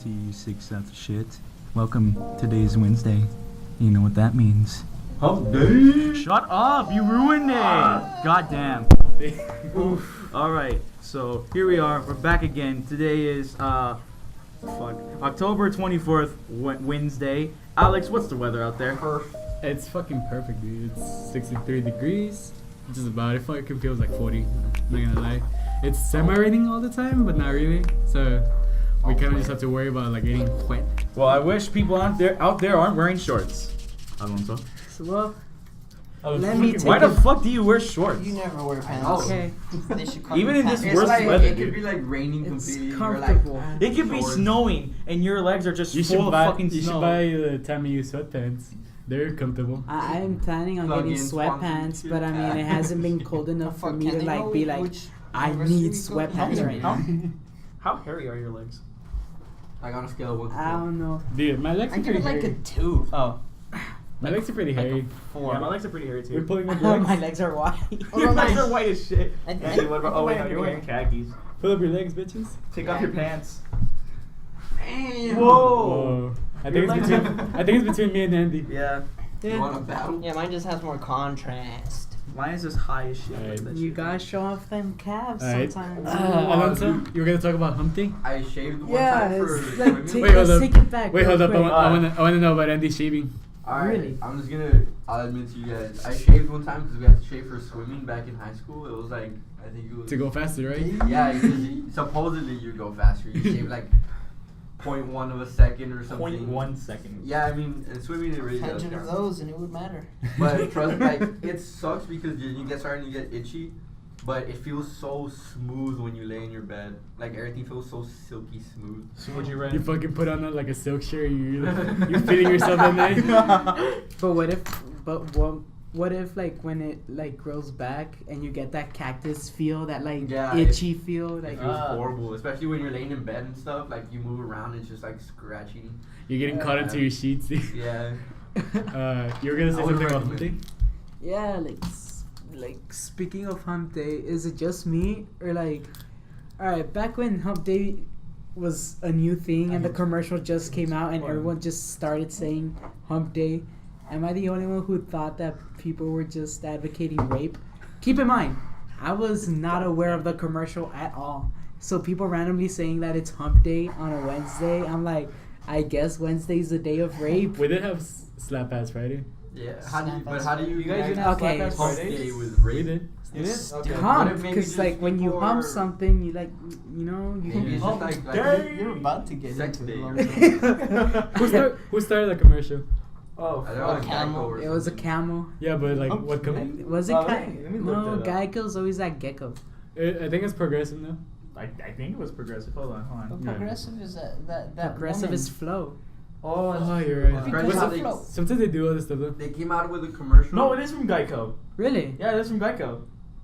to you sick sets of shit. Welcome. Today's Wednesday. You know what that means. Hump day. Shut up! You ruined it! God damn. Alright, so here we are. We're back again. Today is, October 24th, Wednesday. Alex, what's the weather out there? It's fucking perfect, dude. It's 63 degrees. Just about. It fucking feels like 40. I'm not gonna lie. It's semi-raining all the time, but not really. So we kind of just have to worry about like getting wet. Well, I wish people out there aren't wearing shorts. Alonso. Well, let me take Why the fuck do you wear shorts? You never wear pants. Okay. They should call Even you in this pants. worst Like, weather, it dude. could be like raining It's completely. comfortable. It could be snowing and your legs are just You full should of buy. fucking You snow. should buy the Tammy U sweatpants. They're comfortable. I'm planning on Plug getting in, sweatpants, sponsor, but I mean, it hasn't been cold enough for Fuck, me can to they like know be like, which I university need we go to? sweatpants right now. How hairy are your legs? Like on a scale of 1 to 10. I don't know. Dude, my legs I are give pretty it like hairy. a 2. Oh. My legs are pretty hairy. 4. Yeah, my legs are pretty hairy We're too. pulling up your legs. My legs are white. Your legs are white as shit. I- Andy, what about? Oh wait, no, I- you're wearing khakis. Pull up your legs, bitches. Take off your pants. Damn. Whoa. I think it's between. I think it's between me and Andy. Yeah. You want a battle? Yeah, mine just has more contrast. Mine is just high as shit. Alright. That You shit. gotta show off them calves Alright. sometimes. Alonso, you were gonna talk about hump day? I shaved one Yeah, time for it's swimming. like take, Wait, hold let's up. take it back. Wait, real hold up. quick. I wanna know about Andy shaving. Alright, Really? I'm just gonna. I'll admit to you guys. I shaved one time because we had to shave for swimming back in high school. It was like I think it was To go faster, right? Yeah, supposedly you go faster. You shave like 0.1 of a second or something. 0.1 second. Yeah, I mean, in swimming it really does. 10 of count. those and it would matter. But trust me, like it sucks because you get starting to get itchy, but it feels so smooth when you lay in your bed. Like everything feels so silky smooth. So would you You rent? fucking put on like a silk shirt. You're feeding yourself at night. But what if like when it like grows back and you get that cactus feel, that like Yeah, itchy feel, It like feels horrible, especially when you're laying in bed and stuff. Like you move around, it's just like scratching. You're getting caught into your sheets. Yeah. You were gonna say I something wouldn't about hump day? recommend. yeah, like speaking of hump day, is it just me or like, all right, back when hump day was a new thing and the commercial just came out and everyone just started saying hump day, am I the only one who thought that people were just advocating rape? Keep in mind, I was not aware of the commercial at all. So people randomly saying that it's hump day on a Wednesday, I'm like, I guess Wednesday's the day of rape. We did have Slap Ass Friday. Yeah. How do you You guys didn't connect have Okay. Slap Ass hump Fridays? day with We rape? did. You did? Okay. What Hump, if maybe because just like when you people hump are- something, you like, you know, you Maybe it's can. just like You're about to get Sex into day. it. Who started the commercial? Oh, I don't know, Camel. Geico or It was a something. camel. Yeah, but like Hump what day. company? Was it Oh, Geico? let me look No, that up. Geico's always at Gecko. I think it's Progressive now. I think it was progressive. Hold on. But Yeah. progressive is that Progressive woman. is Flow. Oh, you're right. Because What's how the they- flow? Sometimes they do all this stuff though. They came out with a commercial. No, it is from Geico. Really? Yeah, it is from Geico.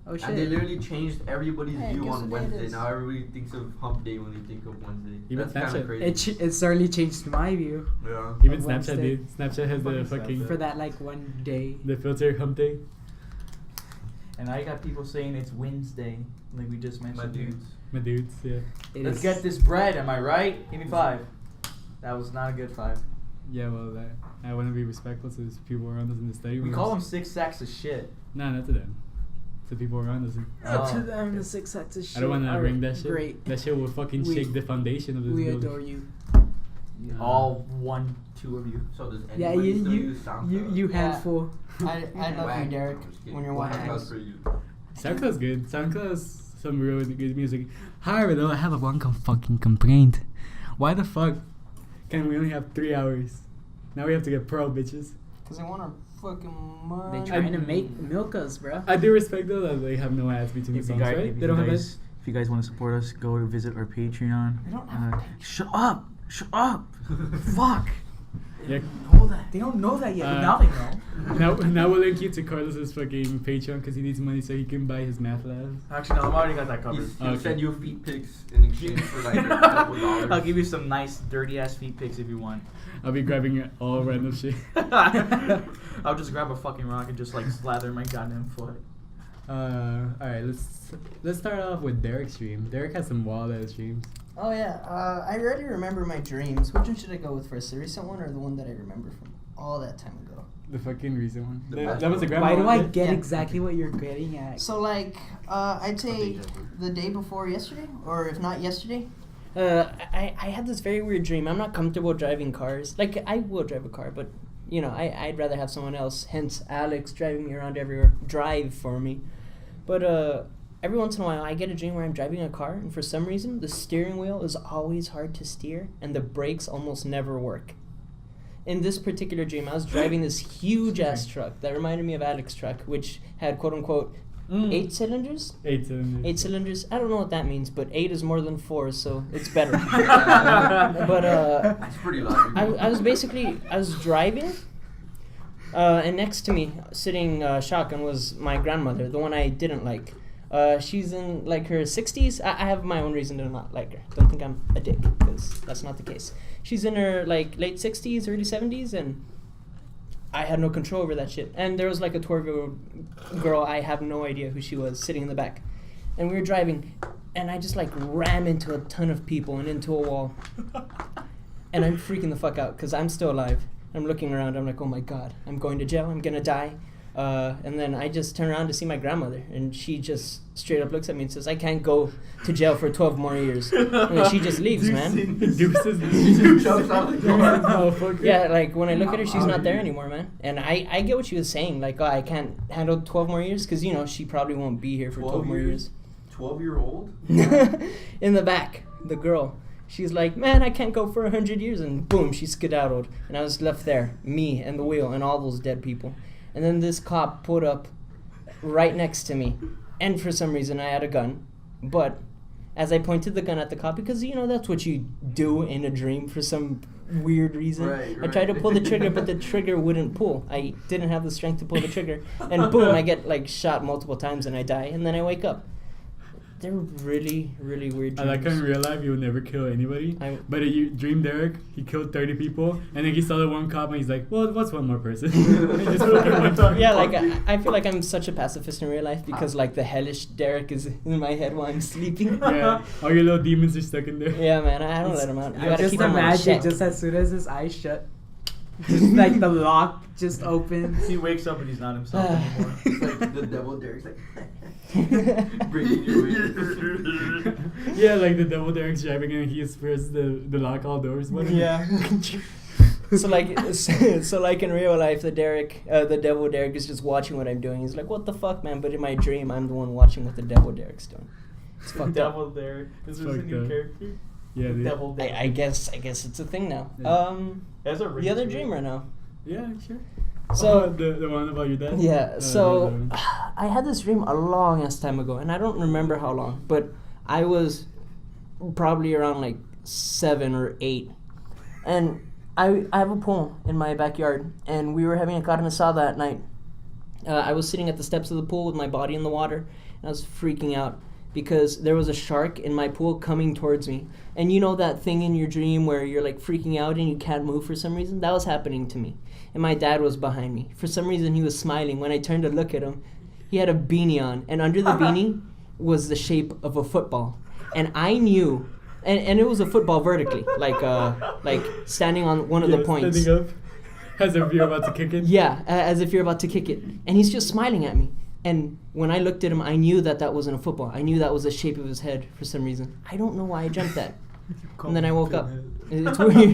Oh And they shit. literally changed everybody's Hey, view guess on what day it Wednesday. is? Now everybody thinks of hump day when they think of Wednesday. Even That's kind Snapchat. of crazy. It certainly changed my view Yeah. Even On Snapchat, Wednesday. dude. Snapchat has the Fucking fucking Snapchat. for that like one day. the filter hump day. And I got people saying it's Wednesday, like we just My mentioned. dudes. My dudes, yeah. It Let's is- get this bread. Am I right? Give me 5. That was not a good 5. Yeah, well, I want to be respectful to the people around us in the study We rooms. call them 6 sacks of shit. Nah, not to them. To the people around us. Up to Oh. them, the 6 sets of shit. I don't want to are ring that shit. Great. That shit will fucking We- shake the foundation of this We building. adore you. All 1, 2 of you. So does Yeah, anybody still use SoundCloud? you Yeah. handful. I love Whack. you, Derek, I'm just kidding. when you're Whack. watching That's us. for you. SoundCloud's good. SoundCloud's some real good music. However, though, I have a one fucking complaint. Why the fuck can we only have 3 hours? Now we have to get pro, bitches. Because they want our fucking They money. trying to make milk us, bro. I do respect, though, that they have no ads between the songs, right? They don't have ads? If you guys want to support us, go to visit our Patreon. They don't have a Patreon. Shut up! Shut up! Fuck! Yeah. They don't know that yet, but Uh, now they know. Now we'll link you to Carlos's fucking Patreon because he needs money so he can buy his math labs. Actually, no, I've already got that covered. He'll Okay. send you feet pics in exchange for like a couple dollars. I'll give you some nice, dirty ass feet pics if you want. I'll be grabbing all random shit. I'll just grab a fucking rock and just like slather my goddamn foot. All right, let's start off with Derek's stream. Derek has some wild ass streams. Oh yeah, I already remember my dreams. Which one should I go with first? The recent one or the one that I remember from all that time ago? The fucking recent one. The That, best was the one. grandma Why do one, I right? get Yeah. exactly what you're getting at? So like, I'd say deja vu. the day before yesterday, or if not yesterday. I had this very weird dream. I'm not comfortable driving cars. Like, I will drive a car, but, you know, I'd rather have someone else, hence Alex driving me around everywhere, drive for me. But every once in a while, I get a dream where I'm driving a car, and for some reason, the steering wheel is always hard to steer, and the brakes almost never work. In this particular dream, I was driving this huge-ass truck that reminded me of Alex's truck, which had, quote-unquote, 8 cylinders? 8 cylinders. 8 cylinders. I don't know what that means, but 8 is more than 4, so it's better. But That's pretty logical. I was driving, and next to me, sitting shotgun, was my grandmother, the one I didn't like. She's in like her 60s. I have my own reason to not like her. Don't think I'm a dick, because that's not the case. She's in her like late 60s, early 70s, and I had no control over that shit. And there was like a 12-year-old girl, I have no idea who she was, sitting in the back. And we were driving, and I just like ram into a ton of people and into a wall. And I'm freaking the fuck out, because I'm still alive. I'm looking around, I'm like, oh my god, I'm going to jail, I'm gonna die. And then I just turn around to see my grandmother, and she just straight up looks at me and says, I can't go to jail for 12 more years. And then she just leaves, man. Deuces. Jumps out the door. Motherfucker. Yeah, like when I look at her, she's not there anymore, man. And I get what she was saying, like, oh, I can't handle 12 more years, because, you know, she probably won't be here for 12 more years. 12-year-old? In the back, the girl. She's like, man, I can't go for 100 years, and boom, she skedaddled. And I was left there, me and the wheel and all those dead people. And then this cop pulled up right next to me. And for some reason, I had a gun. But as I pointed the gun at the cop, because, you know, that's what you do in a dream for some weird reason. Right, I tried to pull the trigger, but the trigger wouldn't pull. I didn't have the strength to pull the trigger. And boom, I get, like, shot multiple times and I die. And then I wake up. They're really, really weird I dreams. like how in real life you would never kill anybody. But you dream Derek, he killed 30 people, and then he saw the one cop and he's like, well, what's one more person? And he just fucking went on. Yeah, like I feel like I'm such a pacifist in real life because like the hellish Derek is in my head while I'm sleeping. Yeah, all your little demons are stuck in there. Yeah, man, I don't let them out. You I gotta just keep them on imagine check. just as soon as his eyes shut, just like the lock just opens. He wakes up and he's not himself anymore. It's like the devil Derek's like breaking your way. Yeah, like the devil Derek's driving and he pressed the lock all doors button. Yeah. So like in real life, the devil Derek is just watching what I'm doing. He's like, "What the fuck, man?" But in my dream, I'm the one watching what the devil Derek's doing. It's fucked up. Devil Derek. This is a Fucked new up. character. Yeah, dude. Devil Derek. I guess it's a thing now. Yeah. That's a The other dream right now. Yeah, sure. So the one about your dad? yeah, so the- I had this dream a long ass time ago, and I don't remember how long, but I was probably around like 7 or 8, and I have a pool in my backyard, and we were having a carne asada at night. I was sitting at the steps of the pool with my body in the water, and I was freaking out because there was a shark in my pool coming towards me. And you know that thing in your dream where you're like freaking out and you can't move for some reason? That was happening to me. And my dad was behind me. For some reason he was smiling. When I turned to look at him, he had a beanie on, and under the beanie was the shape of a football. And I knew, and it was a football vertically, like standing on one of the points. Standing up, as if you're about to kick it. Yeah, as if you're about to kick it. And he's just smiling at me. And when I looked at him, I knew that wasn't a football. I knew that was the shape of his head for some reason. I don't know why I jumped that. And then I woke up. It's weird.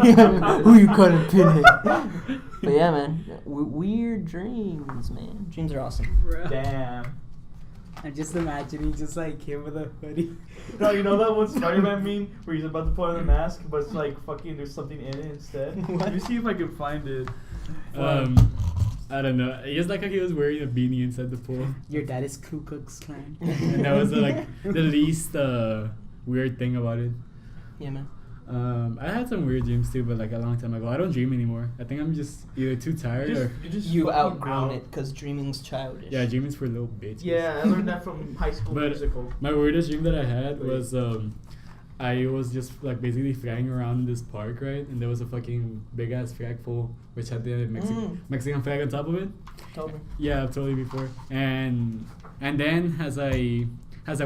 Who you calling Pinhead? But yeah, man. Weird dreams, man. Dreams are awesome. Damn. I'm just imagining just like him with a hoodie. No, you know that one Spider-Man meme where he's about to put on the mask, but it's like fucking there's something in it instead. Let me see if I can find it. I don't know. It's like how he was wearing a beanie inside the pool. Your dad is Ku Klux Klan. And that was like the least weird thing about it. Yeah, man. I had some weird dreams too, but like a long time ago. I don't dream anymore. I think I'm just either too tired or You outgrown it because dreaming's childish. yeah, dreaming's for little bitches. Yeah, I learned that from High School But Musical. my weirdest dream that I had was I was just like basically flying around this park, right? And there was a fucking big ass flagpole which had the Mexican flag on top of it. Totally. Yeah, totally before. And then as I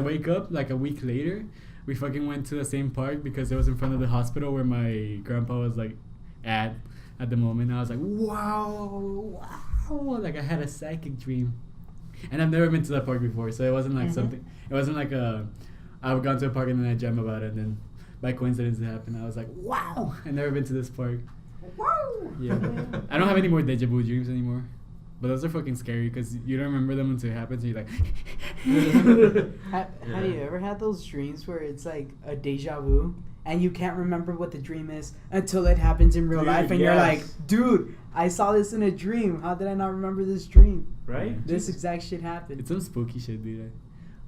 wake up like a week later, we fucking went to the same park because it was in front of the hospital where my grandpa was like at the moment. I was like, wow, like I had a psychic dream, and I've never been to that park before, so it wasn't like something. It wasn't like I've gone to a park and then I dreamt about it, and then by coincidence it happened. I was like, wow, I've never been to this park. Woo! Yeah, I don't have any more deja vu dreams anymore. But those are fucking scary because you don't remember them until it happens. And you're like, Have you ever had those dreams where it's like a deja vu and you can't remember what the dream is until it happens in real Dude, life, and you're yes. like, dude, I saw this in a dream. How did I not remember this dream? Right? This exact shit happened. it's some spooky shit, dude.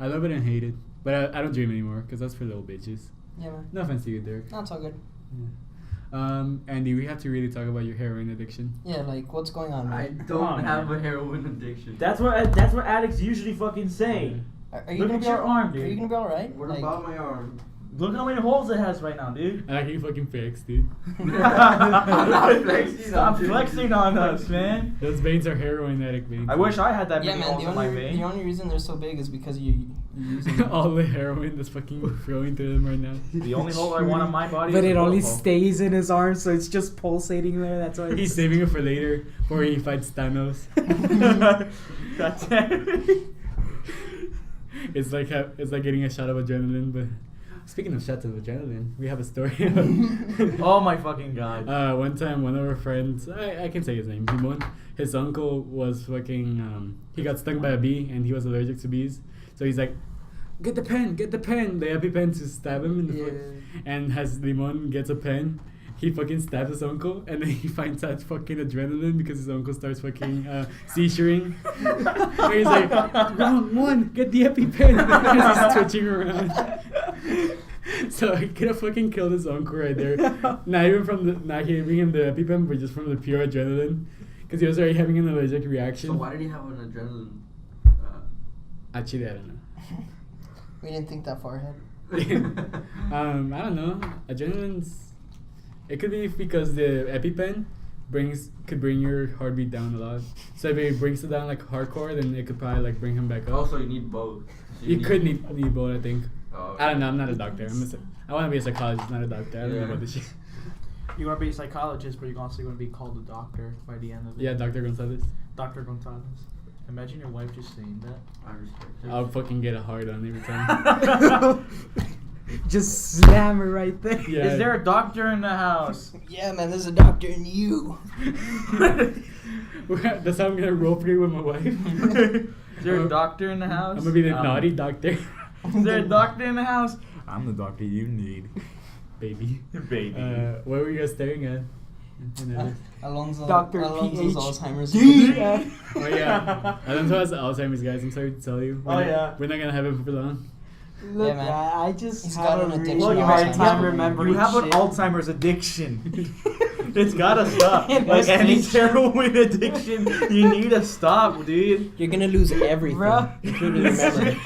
I love it and hate it. But I don't dream anymore because that's for little bitches. Yeah, man. No offense to you, Derek. That's all good. Yeah. Andy, we have to really talk about your heroin addiction. Yeah, like what's going on, I man? don't on, have man. a heroin addiction. That's what addicts usually fucking say. Are you Look gonna at be your all, arm, Are you dude. gonna be all right? What Like, about my arm? Look how many holes it has right now, dude. I like you fucking flex, dude. I'm not flexing. Stop I'm just- flexing on us, man. Those veins are heroin addict veins. I wish I had that Yeah, many man. holes in my The vein. only reason they're so big is because you're using them. all the heroin that's fucking flowing through them right now. The only hole I want on my body But is it a only bullet hole. stays in his arm, so it's just pulsating there. That's why He's saving it for later, before he fights Thanos. God damn. It's like getting a shot of adrenaline. But speaking of shots of adrenaline, we have a story. Oh my fucking god. One time, one of our friends, I can say his name, Simon, his uncle was fucking, he got stung by a bee and he was allergic to bees. So he's like, get the pen, the EpiPen to stab him in the foot. And as Limon gets a pen, he fucking stabs his uncle and then he finds out fucking adrenaline because his uncle starts fucking seizuring. And he's like, round one, get the EpiPen. As he's twitching around. So he could have fucking killed his uncle right there. Not even from not giving him the EpiPen, but just from the pure adrenaline. Because he was already having an allergic reaction. So why did he have an adrenaline? Actually, I don't know. We didn't think that far ahead. I don't know. Adrenaline's. It could be because the EpiPen could bring your heartbeat down a lot. So if it brings it down like hardcore, then it could probably like bring him back up. Also, you need both. So You could need both, I think. Oh, I don't know. I'm not a doctor. I want to be a psychologist, not a doctor. I don't know Yeah. about this shit. You want to be a psychologist, but you're also going to be called a doctor by the end of it. Yeah, Dr. Gonzalez. Dr. Gonzalez. Imagine your wife just saying that. I respect it. I'll fucking get a hard on every time. just slam her right there. Yeah. Is there a doctor in the house? Yeah, man. There's a doctor in you. That's how I'm gonna role play with my wife. Is there a doctor in the house? I'm gonna be the naughty doctor. Is there a doctor in the house? I'm the doctor you need. Baby. Baby. What were you guys staring at? Alonso's Dr. Alzheimer's. Oh yeah, Alonso has Alzheimer's, guys. I'm sorry to tell you. Oh, yeah. We're not gonna have him for long. Look, Yeah, man. I just He's have got a an really addiction Look, to hard Alzheimer's. time remembering You have an shit. Alzheimer's addiction. It's gotta stop. An Like any addiction. heroin addiction, you need to stop, dude. You're gonna lose everything, Bruh. including your memory.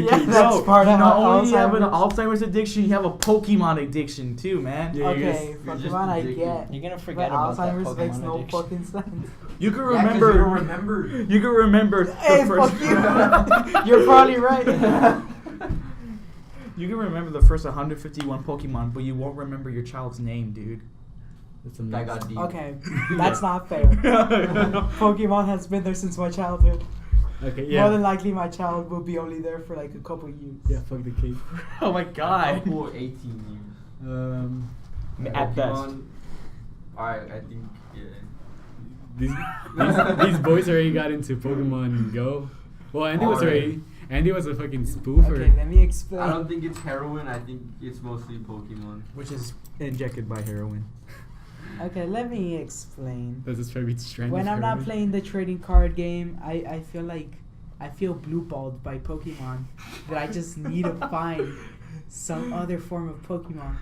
Yeah, that's part of Not how only do you have an Alzheimer's. Alzheimer's addiction, you have a Pokemon addiction too, man. Yeah, you Okay, You're just Pokemon I addicted. get. You're gonna But forget about that Alzheimer's Pokemon makes no addiction. fucking sense. You can Yeah, 'cause remember. you don't remember. You can remember Hey, the first. fuck you. You're probably right. You can remember the first 151 Pokemon, but you won't remember your child's name, dude. That's some That nice- got deep. Okay, that's not fair. Pokemon has been there since my childhood. Okay, yeah. More than likely, my child will be only there for like a couple years. Yeah, fuck the cake. Oh my god. Couple 18 years. At best. Pokemon, Alright, I think, yeah. These boys already got into Pokemon Go. Well, Andy was a fucking spoofer. Okay, let me explain. I don't think it's heroin, I think it's mostly Pokemon. Which is injected by heroin. Okay, let me explain. That's just very strange. When I'm not playing the trading card game, I feel like I feel blue balled by Pokemon. That I just need to find some other form of Pokemon.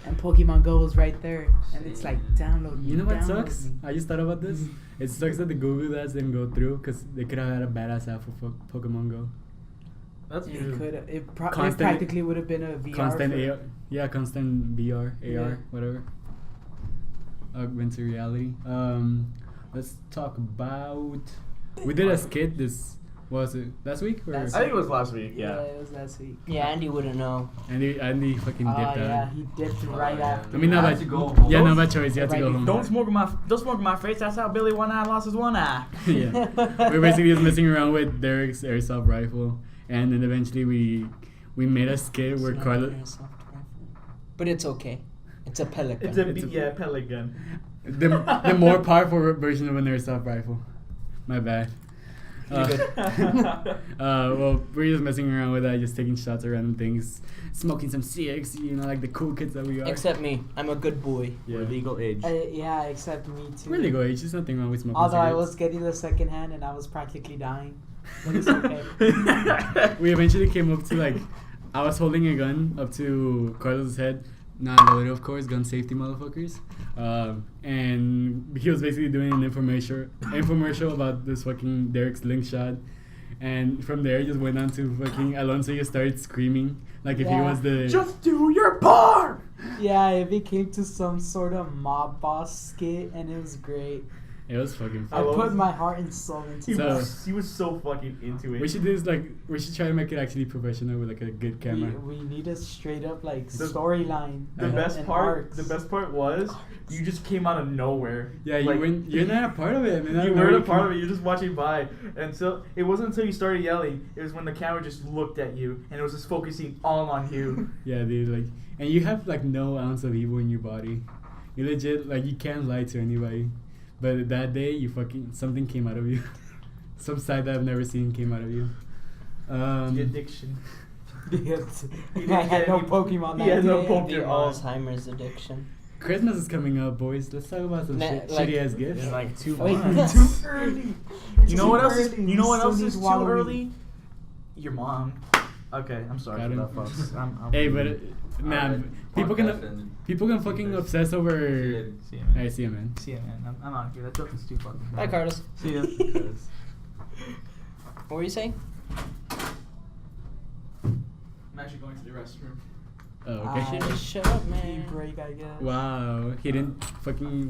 And Pokemon Go is right there. And it's like, download me. You know what download sucks? me. I just thought about this. It sucks that the Google ads didn't go through because they could have had a badass app for Pokemon Go. That's It could it Constant- practically would have been a VR. Constant for- AR, yeah, constant VR, AR, Yeah. whatever. Augmented reality. Let's talk about. We did a skit What was it? Last week? Or Last I think it was last week. Yeah, Yeah. it was last week. Yeah, Andy wouldn't know. Andy fucking Oh dipped yeah, out. he dipped Oh, right yeah. after. I mean, not I by had to go home. yeah, not by choice. You have to Right go home. Don't smoke in my face. That's how Billy One Eye lost his one eye. Yeah, we're basically just messing around with Derek's airsoft rifle, and then eventually we made a skit It's where not Carlos. an airsoft rifle. But it's okay. It's a pellet gun. It's a pellet gun. The more powerful version of an airsoft rifle. My bad. Well, we're just messing around with that, just taking shots at random things, smoking some CX, like the cool kids that we are. Except me. I'm a good boy. We're legal age. Yeah, except me too. We're legal age. There's nothing wrong with smoking Although I cigarettes. was getting the second hand and I was practically dying. But it's okay. We eventually came up to I was holding a gun up to Carlos' head, not loaded, of course, gun safety, motherfuckers. And he was basically doing an infomercial about this fucking Derek's slingshot. And from there, just went on to fucking Alonso. Just started screaming like if he Yeah. was the. Just do your part. Yeah, it became to some sort of mob boss skit and it was great. It was fucking. I Fun. love put it. my heart and soul into He it. was so fucking into it. We should do this we should try to make it actually professional with a good camera. We need a straight up The- storyline. The and- best and part. arcs. The best part was you just came out of nowhere. Yeah, Like, you're not a part of it, man. You weren't a part of it. You're just watching by, and so it wasn't until you started yelling. It was when the camera just looked at you, and it was just focusing all on you. Yeah, dude. And you have no ounce of evil in your body. You legit you can't lie to anybody. But that day, you something came out of you. Some side that I've never seen came out of you. The addiction. Yes. He I didn't had get no any- Pokemon he had that no day. Pokemon. The Alzheimer's addiction. Christmas is coming up, boys. Let's talk about some shitty ass gifts. In like 2 Wait, months. too early. You know what else? Is, Early. you know what Still else need is too Halloween. early? Your mom. Okay, I'm sorry Got for him. that, folks. I'm Hey, but nah, Alright, people podcast can ended. people can fucking obsess over. See ya, man. I see you, man. See ya, man. I'm out of here. That joke is too fucking. Bye, bad. Carlos. See ya. What were you saying? I'm actually going to the restroom. Oh, okay. Ah. Shut up, Pee man. break, I guess. Wow, he didn't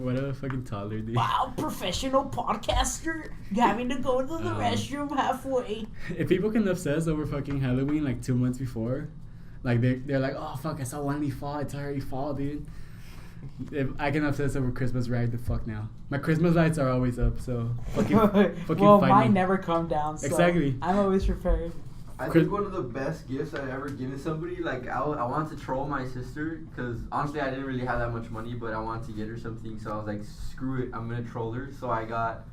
what a fucking toddler, dude. Wow, professional podcaster having to go to the restroom halfway. If people can obsess over fucking Halloween 2 months before, they're like, oh fuck, I saw one leaf fall, it's already fall, dude. If I can obsess over Christmas right the fuck now. My Christmas lights are always up, so fucking Well, fight mine me. never come down. So Exactly. I'm always prepared. I think one of the best gifts I've ever given somebody, I wanted to troll my sister, because honestly I didn't really have that much money, but I wanted to get her something, so I was like, screw it, I'm going to troll her. So I got,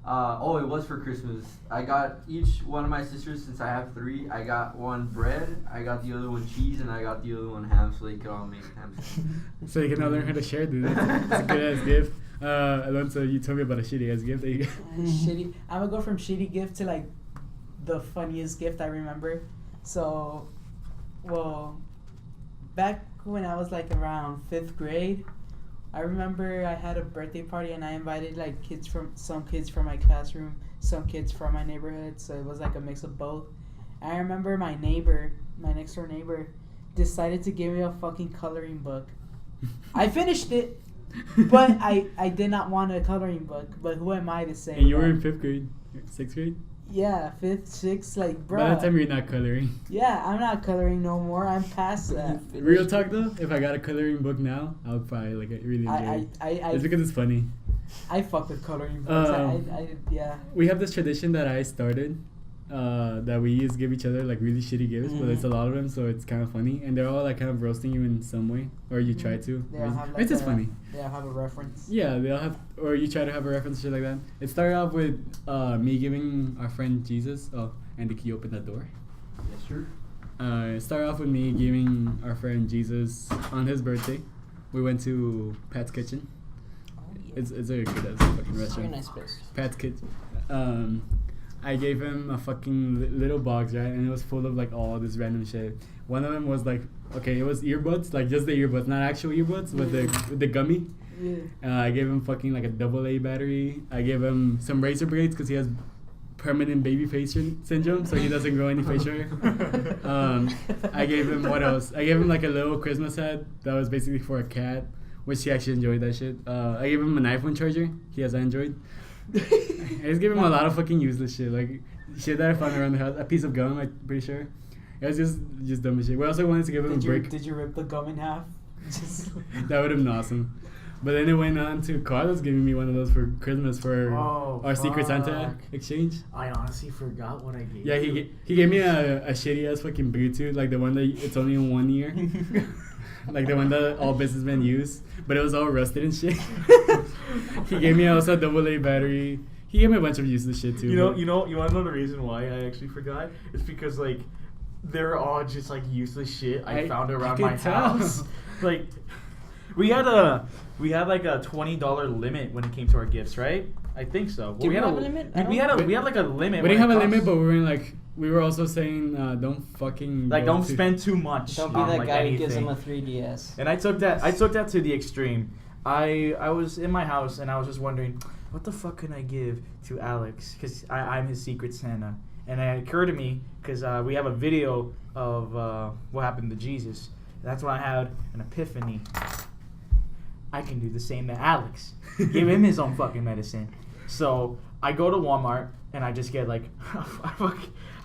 it was for Christmas. I got each one of my sisters, since I have 3, I got one bread, I got the other one cheese, and I got the other one ham, so they could all make ham sandwiches. So you can all learn how to share, dude. That's a good ass gift. Alonso, you told me about a shitty ass gift that you got. Shitty. I'm gonna go from shitty gift to the funniest gift I remember. So, well, back when I was around 5th grade, I remember I had a birthday party and I invited some kids from my classroom, some kids from my neighborhood. So it was a mix of both. I remember my next door neighbor, decided to give me a fucking coloring book. I finished it, but I did not want a coloring book. But who am I to say? And you were that? in 5th grade, 6th grade. Yeah, 5th, 6th, bro. By that time, you're not coloring. Yeah, I'm not coloring no more. I'm past that. Real talk though, if I got a coloring book now, I would probably really enjoy it. It's because it's funny. I fuck with coloring books. Yeah. We have this tradition that I started, that we just give each other really shitty gifts, but it's a lot of them, so it's kind of funny, and they're all kind of roasting you in some way, or you try to. They all have It's just funny. They all have a reference. Yeah, they all have, or you try to have a reference, shit like that. It started off with me giving our friend Jesus. Oh, Andy, can you open that door? Yes, sure. It started off with me giving our friend Jesus on his birthday. We went to Pat's Kitchen. It's a good ass fucking It's a very restaurant. nice place. Pat's Kitchen. I gave him a fucking little box, right? And it was full of all this random shit. One of them was it was earbuds, just the earbuds, not actual earbuds, but the gummy. Yeah. I gave him fucking a AA battery. I gave him some razor blades because he has permanent baby face syndrome, so he doesn't grow any facial hair. I gave him what else? I gave him a little Christmas hat that was basically for a cat, which he actually enjoyed that shit. I gave him an iPhone charger. He has Android. I just gave him a lot of fucking useless shit. shit that I found around the house. A piece of gum, I'm pretty sure. It was just dumb as shit. We also wanted to give him a break. Did you rip the gum in half? Just That would have been awesome. But then it went on to Carlos giving me one of those for Christmas for our Secret Santa fuck. exchange. I honestly forgot what I gave. Yeah, you. he gave me a shitty ass fucking Bluetooth, like the one that it's only in 1 year. Like the one that all businessmen use, but it was all rusted and shit. He gave me also a AA battery. He gave me a bunch of useless shit too. You want to know the reason why I actually forgot? It's because like they're all just like useless shit I found around my house. Like we had like a $20 limit when it came to our gifts, right? I think so. Did we have a limit? We had like a limit. We didn't have a limit, but we were also saying don't fucking don't spend too much. Don't be on, that like, guy anything. who gives him a 3DS. And I took that to the extreme. I was in my house and I was just wondering, what the fuck can I give to Alex? Because I'm his secret Santa. And it occurred to me, because we have a video of what happened to Jesus. That's when I had an epiphany. I can do the same to Alex. Give him his own fucking medicine. So I go to Walmart and I just get like,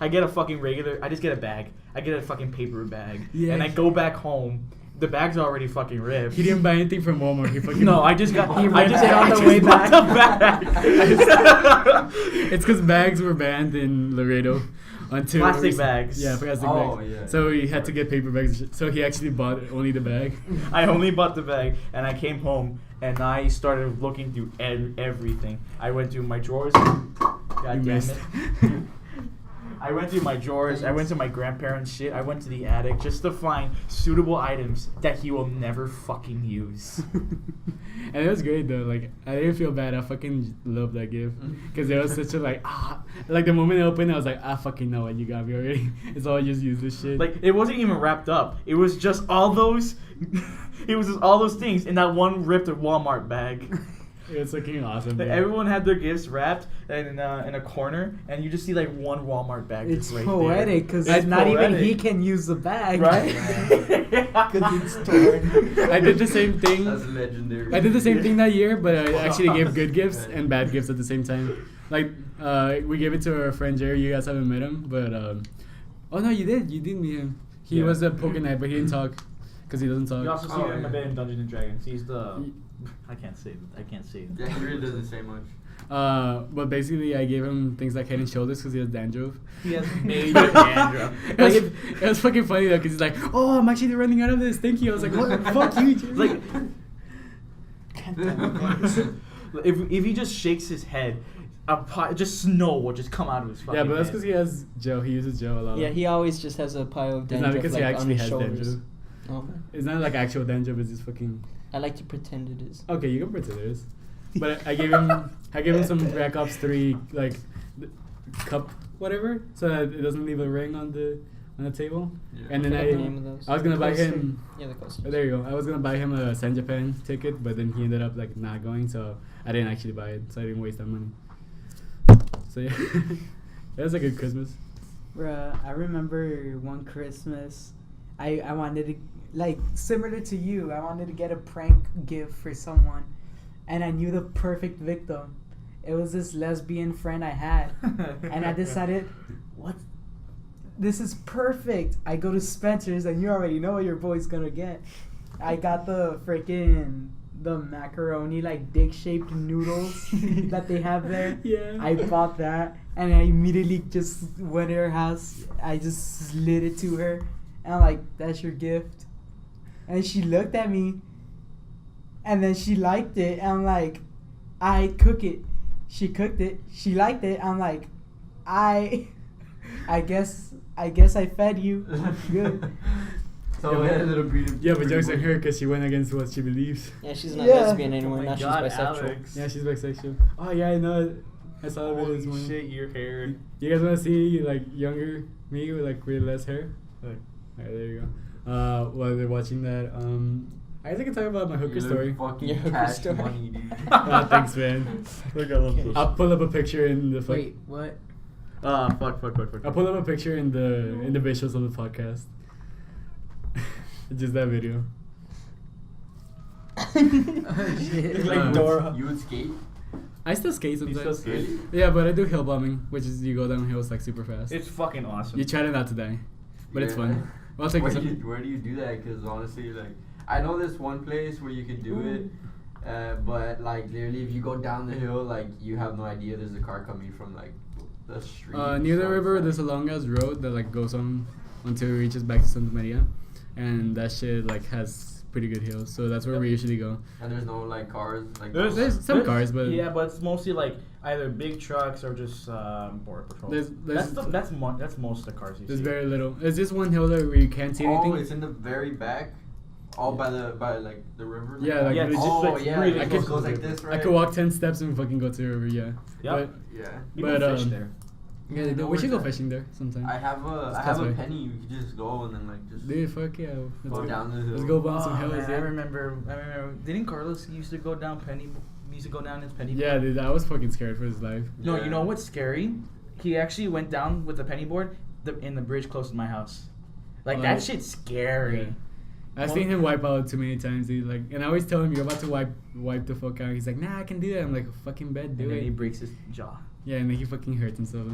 I get a fucking regular, I just get a bag. I get a fucking paper bag. Yeah. And I go back home. The bag's already fucking ripped. He didn't buy anything from Walmart. He fucking No, I just got. He I just ripped it on I the just way bought back. the bag. It's because bags were banned in Laredo. Until Plastic bags. Yeah, plastic Oh, bags. yeah. So he had to get paper bags. So he actually bought only the bag. I only bought the bag, and I came home and I started looking through everything. I went through my drawers. God damn missed. it. I went through my drawers. I went to my grandparents' shit. I went to the attic just to find suitable items that he will never fucking use. And it was great though. Like I didn't feel bad. I fucking loved that gift because it was such a like the moment it opened, I was like, I fucking know what you got me already. It's all just useless shit. Like it wasn't even wrapped up. It was just all those. It was just all those things in that one ripped Walmart bag. It was fucking awesome. Like, dude. everyone had their gifts wrapped in a corner, and you just see like one Walmart bag. It's just right poetic because It's not even poetic. he can use the bag. Right? Because it's torn. I did the same thing. That's legendary. I did the same thing that year, but I actually gave good gifts and bad gifts at the same time. Like, we gave it to our friend Jerry. You guys haven't met him, but oh no, you did. You did meet him. He was a poker knight, but he didn't talk because he doesn't talk. You also see Oh, him yeah. a bit in Dungeons and Dragons. He's the. I can't say it. Yeah, he really doesn't say much. But basically, I gave him things like Head and Shoulders because he has dandruff. He has major dandruff. It was fucking funny though because he's like, "Oh, I'm actually running out of this. Thank you." I was like, "What? Fuck you, Jerry." Like, if he just shakes his head, just snow will just come out of his fucking yeah, but that's head. because he has gel. He uses gel a lot. Yeah, he always just has a pile of It's not dandruff because like he on actually his has shoulders. dandruff. Oh. It's not like actual dandruff. It's just fucking. I like to pretend it is. Okay, you can pretend it is. But I gave him some Black Ops 3 like cup whatever, so that it doesn't leave a ring on the table. Yeah. And then Forgot the name of those. I was gonna buy Coaster. him. Yeah, the coaster. Oh, there you go. I was gonna buy him a San Japan ticket, but then he ended up like not going, so I didn't actually buy it. So I didn't waste that money. So yeah, that was a good Christmas. Bruh, I remember one Christmas, I wanted to, like, similar to you, I wanted to get a prank gift for someone, and I knew the perfect victim. It was this lesbian friend I had, and I decided, this is perfect. I go to Spencer's, and you already know what your boy's gonna get. I got the macaroni, like, dick-shaped noodles that they have there. Yeah. I bought that, and I immediately just went to her house. I just slid it to her, and I'm like, "That's your gift." And she looked at me, and then she liked it. And I'm like, "I cook it." She cooked it. She liked it. I'm like, I guess I fed you. Good. So it ended up being. Yeah, but jokes on her because she went against what she believes. Yeah, she's not Yeah. lesbian anymore. Oh my now God, she's bisexual. Alex. Yeah, she's bisexual. Oh yeah, I know. I saw the video this Holy morning. shit, your hair. You guys want to see like younger me with like way less hair? Look. Alright, there you go. While they're watching that, I think I can talk about my hooker story. Fucking Your hooker cash story. money, dude. Thanks, man. Look, I love this. I'll pull up a picture in the fuck. Wait, what? Fuck. I'll pull up a picture in the visuals of the podcast. Just that video. Oh, shit. Like Dora. You would skate? I still skate You still sometimes. skate? Yeah, but I do hill bombing, which is you go down hills like super fast. It's fucking awesome. You try to not to die, but it's Yeah. fun. Well, I'll take Where this do, one. you, where do you do that? Because honestly, like, I know this one place where you can do it, but like literally, if you go down the hill, like you have no idea there's a car coming from like the street. Near the so river, it's there's a long ass road that like goes on until it reaches back to Santa Maria, and that shit like has pretty good hills. So that's where we usually go. and there's no like cars. Like There's some cars, but yeah, but it's mostly like either big trucks or just border patrol. That's most of the cars you There's see. very little. It's just one hill there where you can't see anything. Oh, it's in the very back. All by like the river. Yeah, like, Yeah, it's it's just, oh like yeah, really it close goes to like the this, I right? could walk 10 steps and fucking go to the river. Yeah. Yep. Yeah. People But, fish um, there. But yeah, we should go fishing there sometime. I have a It's I have a Causeway. penny. You could just go and then like just Dude, fuck yeah. Let's go go. down the hill. Let's go bomb some Oh, hills. man, I dude. remember. Didn't Carlos used to go down Penny? Used to go down his Penny. Yeah, dude, I was fucking scared for his life. No, Yeah. you know what's scary? He actually went down with the penny board in the bridge close to my house. Like that Like- shit's scary. Yeah. I've seen him wipe out too many times, dude. Like, and I always tell him, "You're about to wipe the fuck out." He's like, "Nah, I can do that." I'm like, "Fucking bet, do And then he it." breaks his jaw. Yeah, and then he fucking hurts himself.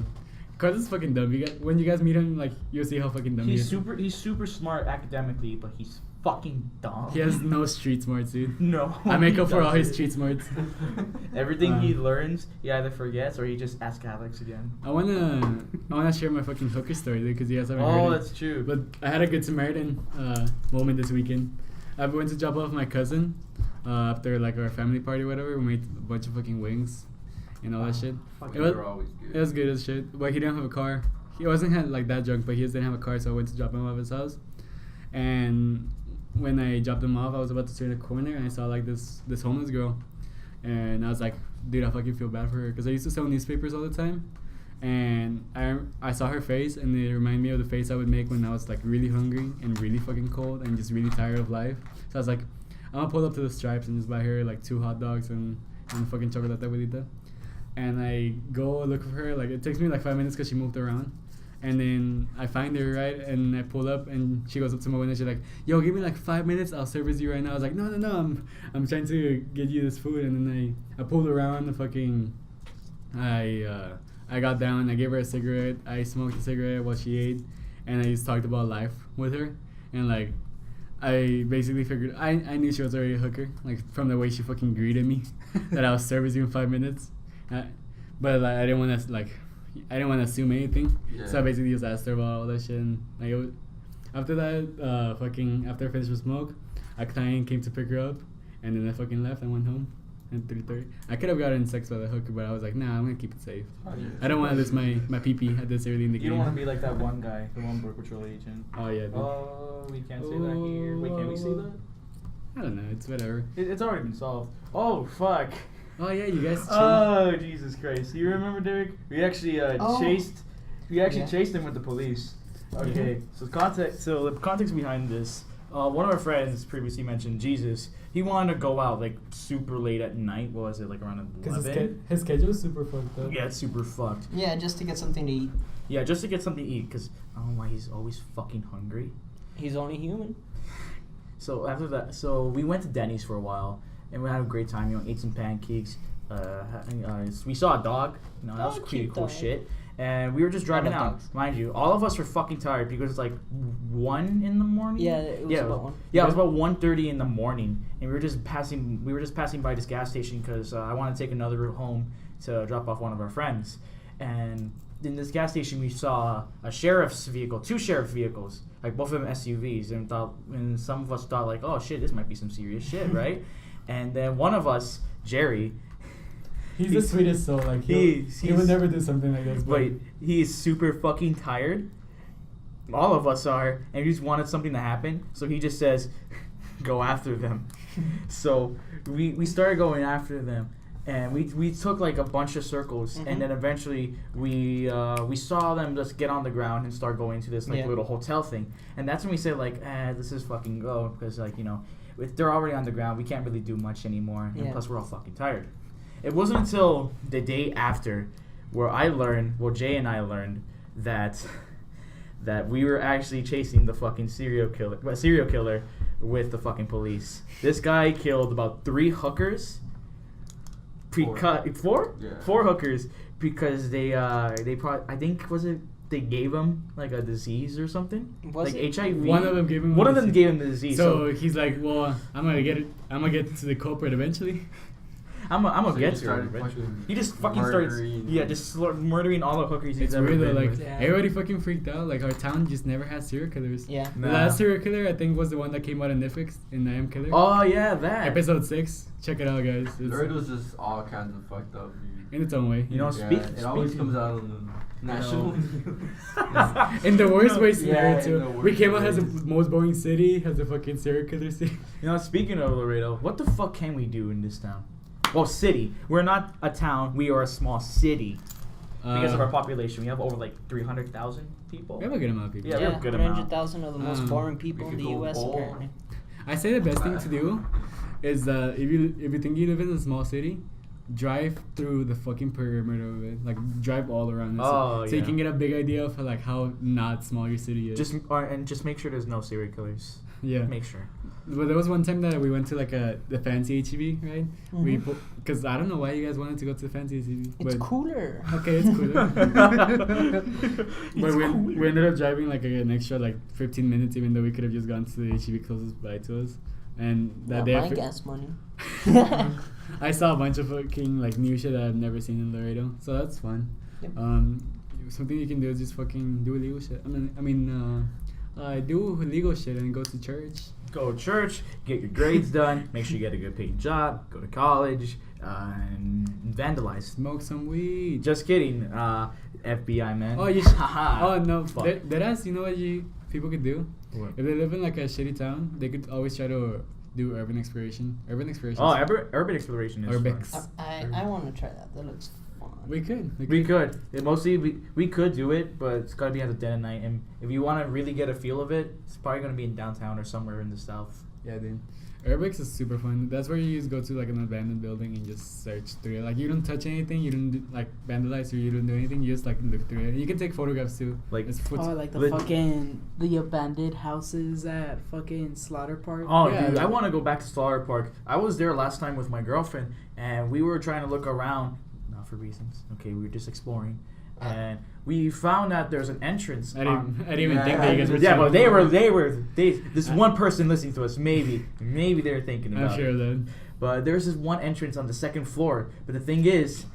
Carlos is fucking dumb. When you guys meet him, like, you'll see how fucking dumb he He's is. he's super smart academically, but he's fucking dumb. He has no street smarts, dude. no. I make he up for all his doesn't. street smarts. Everything he Um, learns, he either forgets or he just asks Alex again. I wanna share my fucking hooker story, dude, because you guys haven't Oh, heard it. that's true. But I had a good Samaritan moment this weekend. I went to drop off my cousin after like our family party or whatever. We made a bunch of fucking wings and all that shit. Fucking It was- they're always good. It was good as shit, but he didn't have a car. He wasn't like that drunk, but he just didn't have a car, so I went to drop him off at his house. And when I dropped him off, I was about to turn a corner and I saw like this homeless girl, and I was like, dude, I fucking feel bad for her because I used to sell newspapers all the time, and I saw her face and it reminded me of the face I would make when I was like really hungry and really fucking cold and just really tired of life. So I was like, I'm gonna pull up to the Stripes and just buy her like 2 hot dogs and fucking chocolate abuelita. And I go look for her. Like it takes me like 5 minutes because she moved around. And then I find her, right, and I pull up, and she goes up to my window. She's like, "Yo, give me like 5 minutes. I'll service you right now." I was like, "No, I'm trying to get you this food." And then I pulled around the fucking, I got down. I gave her a cigarette. I smoked a cigarette while she ate, and I just talked about life with her. And like, I basically figured I knew she was already a hooker, like from the way she fucking greeted me, that I was servicing in 5 minutes. But like, I didn't want to assume anything. Yeah. So I basically just asked her about all that shit. And like, after that, after I finished with smoke, a client came to pick her up, and then I fucking left. I went home at 3:30. I could have gotten sex with a hooker, but I was like, nah, I'm gonna keep it safe. I don't want to lose my pee-pee at this early in the You game. don't want to be like that one guy, the one border patrol agent. Oh yeah. Dude. Oh, we can't say that here. Wait, can we say that? I don't know. It's whatever. It's already been solved. Oh fuck. Oh yeah, you guys. Oh Jesus Christ! You remember Derek? We actually chased. We actually Yeah. chased him with the police. Okay, so the context behind this. One of our friends previously mentioned Jesus. He wanted to go out like super late at night. What was it, like around 11? his schedule is super fucked up. Yeah, it's super fucked. Yeah, just to get something to eat. Yeah, just to get something to eat, cause I don't know why he's always fucking hungry. He's only human. So after that, so we went to Denny's for a while, and we had a great time. You know, ate some pancakes. We saw a dog. You know, that was Oh, pretty cute cool dog. shit. And we were just driving love out. dogs. Mind you, all of us were fucking tired because it's like 1 in the morning. Yeah, it was about 1. Yeah, it was about 1:30 in the morning, and we were just passing by this gas station because I wanted to take another route home to drop off one of our friends. And in this gas station, we saw a sheriff's vehicle, 2 sheriff vehicles, like both of them SUVs, and some of us thought like, oh shit, this might be some serious shit, right? And then one of us, Jerry, He's the sweetest soul. Like he would he's- never do something like this. But Wait, he is super fucking tired. All of us are, and he just wanted something to happen, so he just says, "Go after them." So we started going after them, and we took like a bunch of circles, Mhm. and then eventually we saw them just get on the ground and start going to this like Yeah. little hotel thing, and that's when we said like, this is fucking go, because like if they're already on the ground, we can't really do much anymore, and Yeah. plus we're all fucking tired. It wasn't until the day after where Jay and I learned that we were actually chasing the fucking serial killer with the fucking police. This guy killed about 3 hookers Four? Yeah. 4 hookers because they probably, I think, they gave him like a disease or something, Was like it? HIV. One of them gave him. One the of them disease. gave him the disease. So he's like, well, I'm gonna get to the culprit eventually. I'm gonna So get just to it started eventually. fucking He just fucking started, murdering. just murdering all the hookers he's It's ever weird though, been like with. Yeah. everybody fucking freaked out. Like our town just never had serial killers. Yeah. The last serial killer I think was the one that came out on Netflix in I Am Killer. Oh yeah, that. Episode 6. Check it out, guys. It's Laredo's just all kinds of fucked up, dude. in its own way. You know, Yeah, speak. it always speaking- comes out on the national news. In the worst way Yeah, scenario in too. the We worst came out as the ways. most boring city, has a fucking serial killer city. You know, speaking of Laredo, what the fuck can we do in this town? Well, city. We're not a town. We are a small city because of our population. We have over like 300,000 people. We have a good amount of people. Yeah, we have a good amount. 300,000 of the most boring people in we the could go U.S. bold. apparently. I say the best thing to do is if you think you live in a small city, drive through the fucking perimeter of it. Like drive all around it. Oh, so you yeah. can get a big idea of like how not small your city is. And just make sure there's no serial killers. yeah. Make sure. But there was one time that we went to like the fancy HEB, right? We Mhm. because I don't know why you guys wanted to go to the fancy HEB. It's but cooler. Okay, it's cooler. But we ended up driving like an extra like 15 minutes, even though we could have just gone to the HEB closest by to us. And that Not day, my gas money. I saw a bunch of fucking like new shit that I've never seen in Laredo, so that's fun. Yep. Something you can do is just fucking do illegal shit. Do illegal shit and go to church. Go to church, get your grades done, make sure you get a good paying job, go to college, and vandalize. Smoke some weed. Just kidding, FBI man. Oh, you Haha. Oh no, Fuck. that's you know what people could do. What? If they live in like a shitty town, they could always try to do urban exploration. Urban exploration. Oh, urban exploration is Urbex. fun. I want to try that. That looks fun. We could. We could. We could do it, but it's gotta be at the dead of night. And if you want to really get a feel of it, it's probably gonna be in downtown or somewhere in the south. Yeah, dude. Urbex is super fun. That's where you just go to like an abandoned building and just search through it. Like you don't touch anything, you don't do, like vandalize or you don't do anything. You just like look through it. You can take photographs too. Like it's like the abandoned houses at fucking Slaughter Park. Oh, Yeah. dude, I want to go back to Slaughter Park. I was there last time with my girlfriend, and we were trying to look around, not for reasons. Okay, we were just exploring, and we found that there's an entrance. I didn't even Yeah. think that you guys were. Yeah, but chilling. this one person listening to us, maybe they're thinking about I'm sure it. that. But there's this one entrance on the second floor. But the thing is,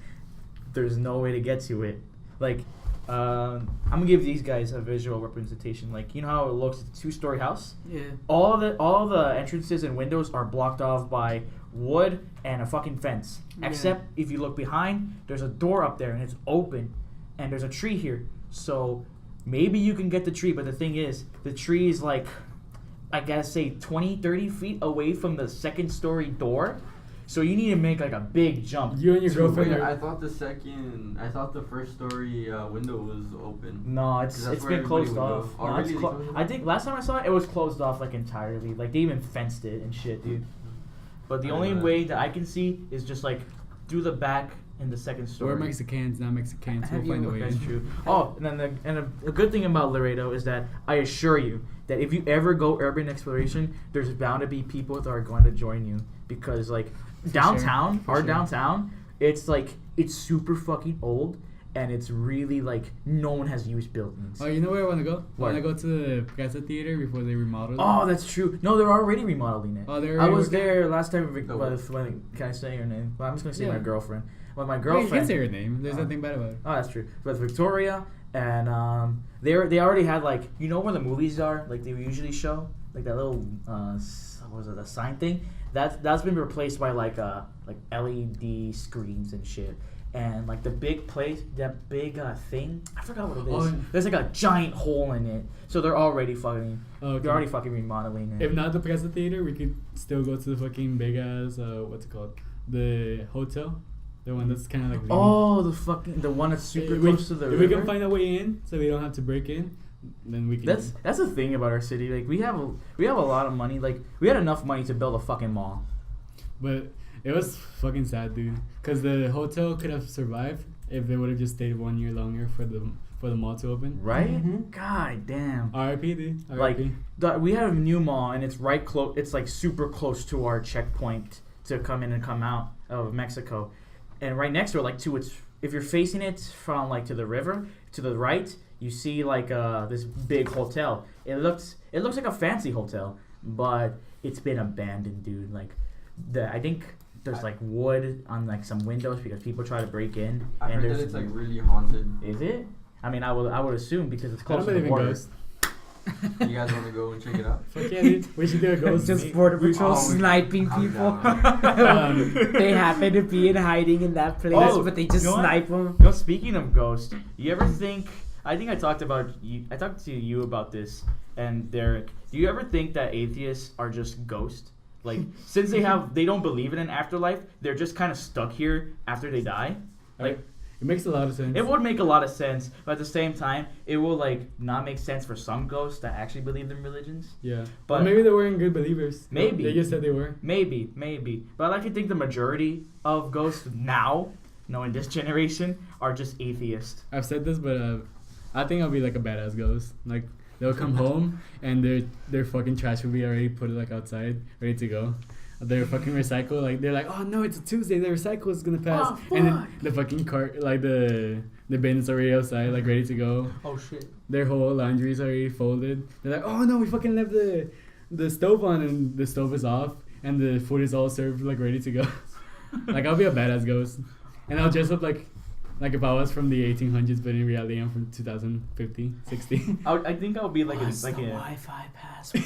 there's no way to get to it. Like, I'm gonna give these guys a visual representation. Like, you know how it looks? It's a 2-story house. Yeah. All the entrances and windows are blocked off by wood and a fucking fence. Yeah. Except if you look behind, there's a door up there and it's open, and there's a tree here. So maybe you can get the tree, but the thing is, the tree is like, I gotta say 20, 30 feet away from the second story door. So you need to make like a big jump. You and your to girlfriend it. Wait, I thought the first story window was open. No, 'Cause that's it's where been closed everybody would off. go. Oh, No, it's really? clo- I think last time I saw it, it was closed off like entirely. Like they even fenced it and shit, dude. But the only way that I can see is just like through the back in the second story. We're Mexicans, not Mexicans. Have We'll find a you- way. That's in. true. Oh, and then a good thing about Laredo is that I assure you that if you ever go urban exploration, there's bound to be people that are going to join you because like downtown, For our sure. downtown, it's super fucking old and it's really like no one has used buildings. Oh, you know where I want to go? I Where? want to go to the Casa Theater before they remodel it. Oh, that's true. No, they're already remodeling it. Oh, they're I already was working- there last time. No. Can I say her name? Well, I'm just gonna say my Yeah. girlfriend. Well, my Yeah, you girlfriend. can say her name. There's Oh. nothing bad about it. Oh, that's true. But Victoria and they already had like where the movies are like they usually show like that little what was it, a sign thing that's been replaced by like LED screens and shit. And like the big place, that big thing, I forgot what it is. Oh, yeah. There's like a giant hole in it, so they're already fucking. Oh, okay. They're already fucking remodeling it. If not the Casa Theater, we could still go to the fucking big ass, what's it called? The hotel. The one that's kind of like. Oh, the one that's super If close to the If river. we can find a way in, so we don't have to break in, then we can. That's the thing about our city. Like we have a lot of money. Like we had enough money to build a fucking mall. But it was fucking sad, dude. Cause the hotel could have survived if they would have just stayed 1 year longer for the mall to open. Right? Mhm. God damn. R.I.P. dude. Like R.I.P. we have a new mall and it's right close. It's like super close to our checkpoint to come in and come out of Mexico, and right next to it, like to its, if you're facing it from like to the river to the right, you see like this big hotel. It looks like a fancy hotel, but it's been abandoned, dude. Like I think there's like wood on like some windows because people try to break in. I and heard there's that it's like really haunted. Is it? I mean, I would assume because it's I close don't to the believe in border. ghosts. You guys want to go and check it out? Fuck yeah, dude. We should do a ghost. Just meet. border patrol Oh, we- sniping I'm people. down. They happen to be in hiding in that place, Oh, but they just you know what? snipe them. You know, speaking of ghosts, you ever think? I think I talked to you about this, and Derek. Do you ever think that atheists are just ghosts? Like, since they don't believe in an afterlife, they're just kind of stuck here after they die. Like, It makes a lot of sense. it would make a lot of sense, but at the same time, it will like not make sense for some ghosts that actually believe in religions. Yeah. But But maybe they weren't good believers. Maybe. They just said they were. Maybe. But I like to think the majority of ghosts now, in this generation, are just atheists. I've said this, but I think I'll be like a badass ghost. Like they'll come home and their fucking trash will be already put like outside, ready to go. Their fucking recycle, like they're like, oh no, it's a Tuesday. The recycle is gonna pass, Oh, and then fuck. the fucking cart, like the bin is already outside, like ready to go. Oh shit. Their whole laundry is already folded. They're like, oh no, we fucking left the stove on and the stove is off and the food is all served, like ready to go. Like I'll be a badass ghost, and I'll dress up like if I was from the 1800s, but in reality I'm from 2050, 60. I think I'll be like What's like the a. Wi-Fi password?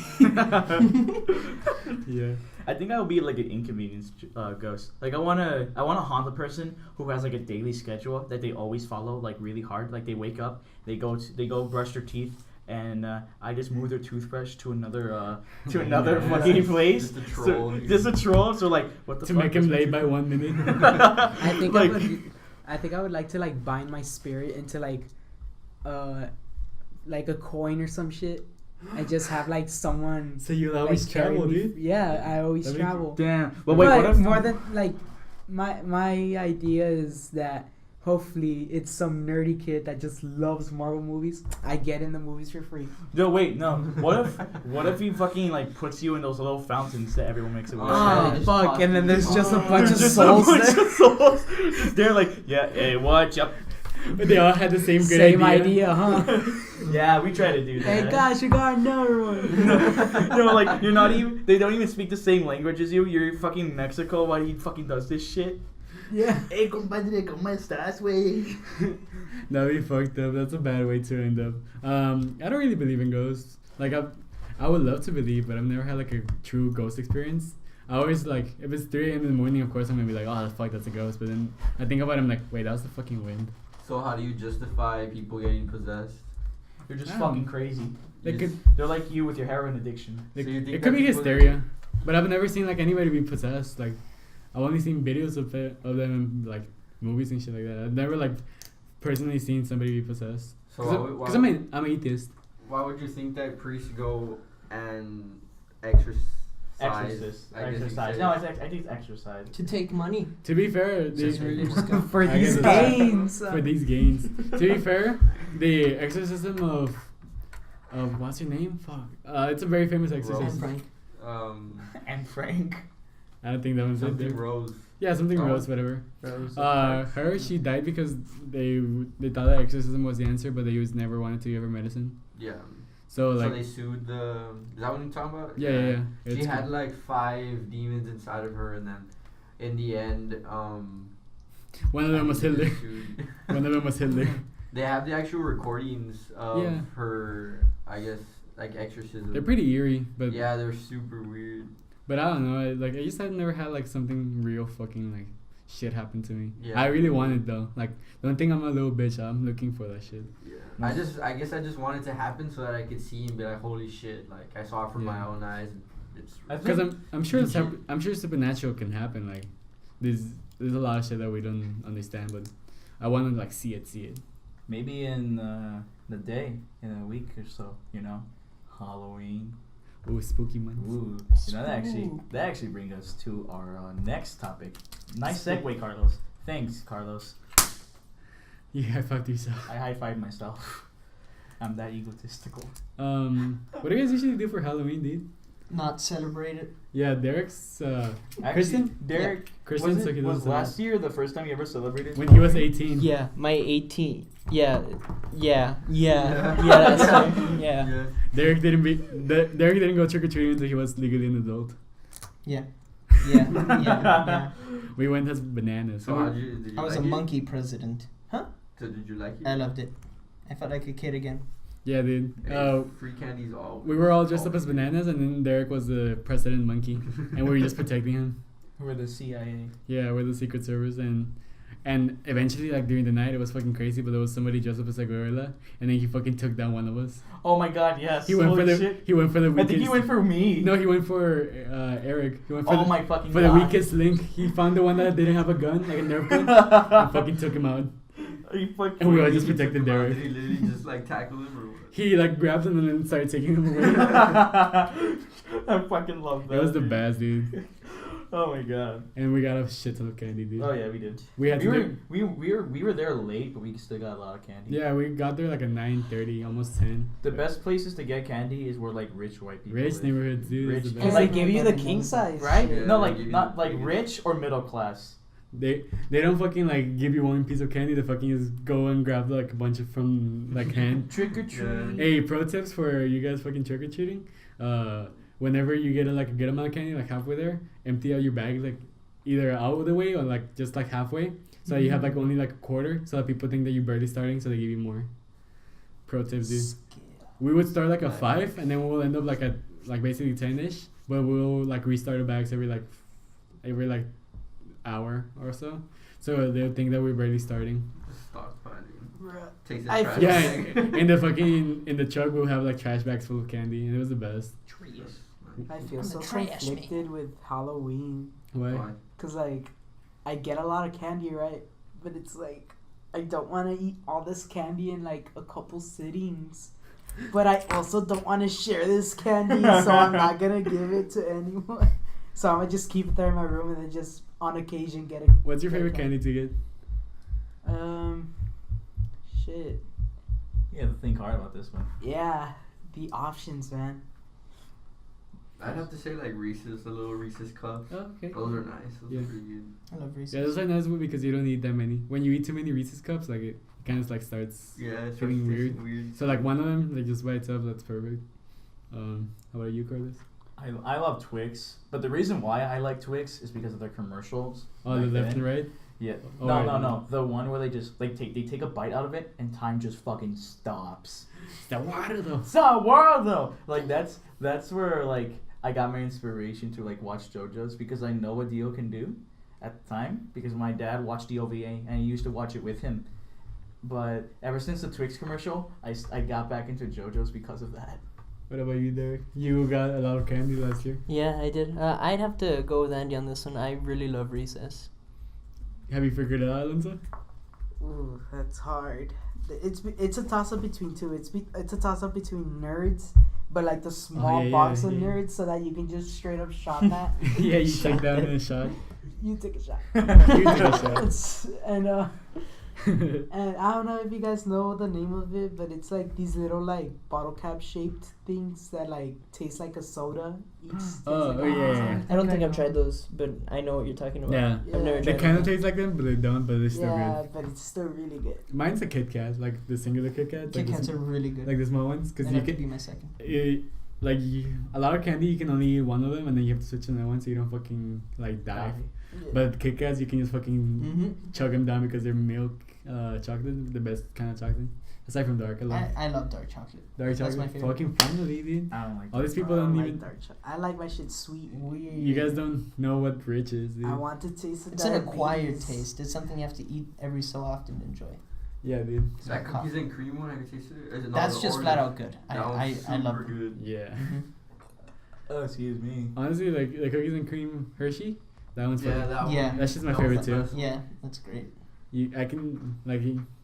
Yeah. I think I'll be like an inconvenience ghost. Like I wanna haunt the person who has like a daily schedule that they always follow like really hard. Like they wake up, they go brush their teeth, and I just move their toothbrush to another fucking place. Just a troll. Just a troll. So like what the To fuck make is him my late by tooth- 1 minute. I think I would like to like bind my spirit into like a coin or some shit. I just have like someone. So you'll like, always carry travel, me- dude. Yeah, I always That'd be travel. Damn. But wait, what if more than like my idea is that hopefully it's some nerdy kid that just loves Marvel movies. I get in the movies for free. No, wait, no. What if he fucking like puts you in those little fountains that everyone makes it with? Oh, Oh just fuck! toss And then you- there's just a Oh. bunch of Just souls a bunch there. of souls. They're like, yeah, hey, watch up. But they all had the same good Same idea. idea, huh? Yeah, we try to do that. Hey guys, you got another one. No, like you're not even. They don't even speak the same language as you. You're fucking in Mexico while he fucking does this shit. Yeah. Hey, compadre, ¿cómo estás, güey? That'd be fucked up. That's a bad way to end up. I don't really believe in ghosts. Like I would love to believe, but I've never had like a true ghost experience. I always like if it's 3 a.m. in the morning, of course I'm gonna be like, oh fuck, that's a ghost. But then I think about it, I'm like, wait, that was the fucking wind. So how do you justify people getting possessed? You're just I fucking don't- crazy. They You could, just- They're like you with your heroin addiction. like, So you think it could that be people- hysteria, but I've never seen like anybody be possessed. Like I've only seen videos of them in like movies and shit like that. I've never like personally seen somebody be possessed. So Because I'm atheist. why would you think that priests go and exercise? Exorcist. I guess you Exercise. say. No, I think it's exercise. To take money. To be fair, Just they, really just go. For I these guess it's- games. for these gains. To be fair, the exorcism of what's your name? Fuck. It's a very famous Rose. exorcism. Frank. And Frank. I don't think that one's it. Something there. Rose. Yeah, something Oh. Rose, whatever. Rose. Her, she died because they thought that exorcism was the answer, but they was never wanted to give her medicine. Yeah. So So like, they sued the. Is that what you're talking about? yeah. She It's had cool. like 5 demons inside of her, and then in the end, One of them was they Hitler. sued- One of them was Hitler. They have the actual recordings of Yeah. her, I guess, like exorcism. They're pretty eerie, but Yeah, they're super weird. but I don't know. I just had never had like something real fucking like shit happen to me. Yeah. I really wanted though. Like, don't think I'm a little bitch. I'm looking for that shit. Yeah. I guess I just want it to happen so that I could see and be like, holy shit! Like I saw it from my Yeah. own eyes. It's I Because I'm sure Legit. I'm sure supernatural can happen. Like, there's a lot of shit that we don't understand, but I want to like see it. Maybe in the day, in a week or so, Halloween. Ooh, spooky month. Ooh, that actually brings us to our next topic. Nice segue, Carlos. Thanks, Carlos. You high five yourself. I high five myself. I'm that egotistical. What do you guys usually do for Halloween, dude? not celebrate it. Yeah, Derek's Actually, Kristen. Derek, Kristen was, took it, it was as last year the first time you ever celebrated? when he was 18. Yeah, my 18. Yeah, that's right. Yeah. Derek didn't go trick or treating until he was legally an adult. Yeah. Yeah. We went as bananas. So did you I was like a it? monkey president. Huh? So did you like it? I loved it. I felt like a kid again. Yeah, dude. Hey, free candies all. We were all dressed up as bananas, and then Derek was the president monkey, and we were just protecting him. We're the CIA. Yeah, we're the Secret Service, and eventually, like during the night, it was fucking crazy. But there was somebody dressed up as a gorilla, and then he fucking took down one of us. Oh my God, yes. He went for the. Shit. He went for the I weakest. think he went for me. No, he went for Eric. He went for Oh my fucking for God. the weakest link. He found the one that didn't have a gun, like a Nerf gun, and fucking took him out. And we all just protected Derek. Did he literally just like tackle him or what? He like grabbed him and then started taking him away. I fucking love that. That was the dude. best, dude. Oh my God. And we got a shit ton of candy, dude. Oh yeah, we did. We had to We were there late, but we still got a lot of candy. Yeah, we got there like at 9:30, almost 10. The best places to get candy is where like rich white people. Rich live. neighborhoods, dude. Rich. Is the And best. They like give you the king size, Right? Yeah, No, they like give you not the- like they give rich or middle class. They don't fucking like give you one piece of candy. They fucking just go and grab like a bunch of from like hand. Trick or treat. Hey, pro tips for you guys fucking trick or treating. Whenever you get like a good amount of candy, like halfway there, empty out your bag like either out of the way or like just like halfway, so you have like only like a quarter, so that people think that you're barely starting, so they give you more. Pro tips, dude. We would start like a 5, and then we'll end up like at like basically 10ish, but we'll like restart the bags every like hour or so. So they'll think that we're barely starting. Stockpiling. Takes the I trash feel- Yeah, bag. in the truck we'll have like trash bags full of candy, and it was the best. I feel I'm so the trash man. conflicted with Halloween. Why? Why? Cause like, I get a lot of candy, right? But it's like, I don't want to eat all this candy in like a couple sittings. But I also don't want to share this candy, so I'm not gonna give it to anyone. So I'm gonna just keep it there in my room and then just on occasion get it. What's your favorite candy to get? Shit. You have to think hard about this one. Yeah, the options, man. I'd have to say like Reese's, the little Reese's cups. Oh, okay. Those are nice. Those Yeah. are pretty good. I love Reese's. Yeah, those are nice because you don't eat that many. When you eat too many Reese's cups, like it kind of like starts. Yeah, it's Feeling tasting weird. So like one of them, like just by itself, that's perfect. How about you, Carlos? I love Twix, but the reason why I like Twix is because of their commercials. Oh, the back left then. and right. Yeah. Oh, No, right, no, no. no. The one where they just like they take a bite out of it and time just fucking stops. It's the water though. It's not world though. Like that's where like I got my inspiration to like watch JoJo's because I know what Dio can do at the time because my dad watched the OVA and he used to watch it with him. But ever since the Twix commercial, I got back into JoJo's because of that. What about you, Derek? You got a lot of candy last year. Yeah, I did. I'd have to go with Andy on this one. I really love Recess. Have you figured it out, Alonso? Ooh, that's hard. It's a toss up between two. It's a toss up between nerds, but like the small box of nerds, so that you can just straight up shot that. Yeah, you take down in a shot. You take a shot. You take a shot. And I don't know if you guys know the name of it, but it's like these little like bottle cap shaped things that like taste like a soda. Yeah. I don't think I've tried those, but I know what you're talking about. Yeah. I've never They tried kind of them. taste like them, but they don't. But they're still Yeah, good. but it's still really good. Mine's a Kit Kat, like the singular Kit Kat. Kit like Kats the, are really good. like the small ones, because That'd you have to can be my second. a lot of candy you can only eat one of them, and then you have to switch to another one so you don't fucking like die. Yeah. But Kit Kats you can just fucking Mm-hmm. chug them down because they're milk chocolate, the best kind of chocolate. Aside from dark, I love I love dark chocolate. dark That's my chocolate. favorite. Fucking finally, dude. I don't like. All these people I don't like even. dark chocolate. I like my shit sweet. Weird. You guys don't know what rich is, dude. I want to taste the It's an diabetes. acquired taste. It's something you have to eat every so often to enjoy. Yeah, dude. Is that cookies and cream one? I can taste it. Or is it not That's the just Oreo? flat out good. That I one's love super them. good. Yeah. Mhm. Oh, excuse me. Honestly, like the cookies and cream Hershey, that one's Yeah, fucking. that one. Yeah. That's just my That was favorite the too. best one. Yeah, that's great.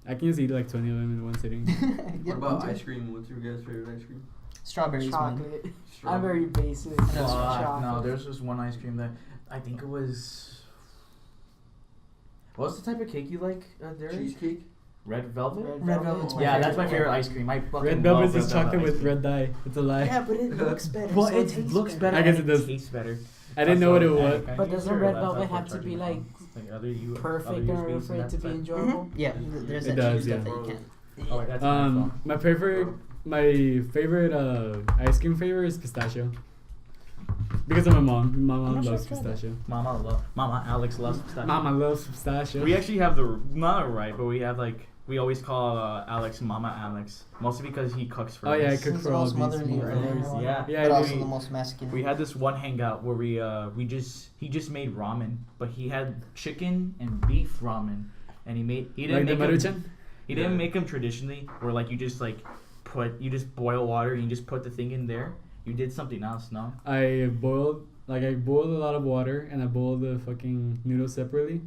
I can just eat like 20 of them in one sitting. What about ice cream? What's your guys' favorite ice cream? Strawberries, man. Chocolate. I'm Strawberry. very basic. That's Chocolate. No, there's just one ice cream that I think it was. What's the type of cake you like, Derek? Cheesecake? Red velvet. Red velvet's my Yeah, that's my favorite favorite one. ice cream. I fucking Red love velvet is red chocolate velvet with ice cream. red dye. It's a lie. Yeah, but it looks better. Well, so it tastes looks better. I guess and it does. tastes better. I didn't know what it was. But doesn't red velvet have to be like other perfect in order for it to be enjoyable? Yeah, there's It that does, cheese yeah. stuff that you can't. Oh, wait, that's my fault. My favorite ice cream flavor is pistachio. Because of my mom. My mom loves pistachio. Mama Alex loves pistachio. Mama loves pistachio. We actually have the not right, but we have like we always call Alex Mama Alex, mostly because he cooks for us. Oh yeah, I He's cook the for all most these motherly people. of everyone. Yeah. Yeah, But I also do. the most masculine. We had this one hangout where he just made ramen, but he had chicken and beef ramen, and he didn't Like the make Maruchan? he didn't make them traditionally where like you just boil water and you just put the thing in there. You did something else, no? I boiled a lot of water and I boiled the fucking noodles separately.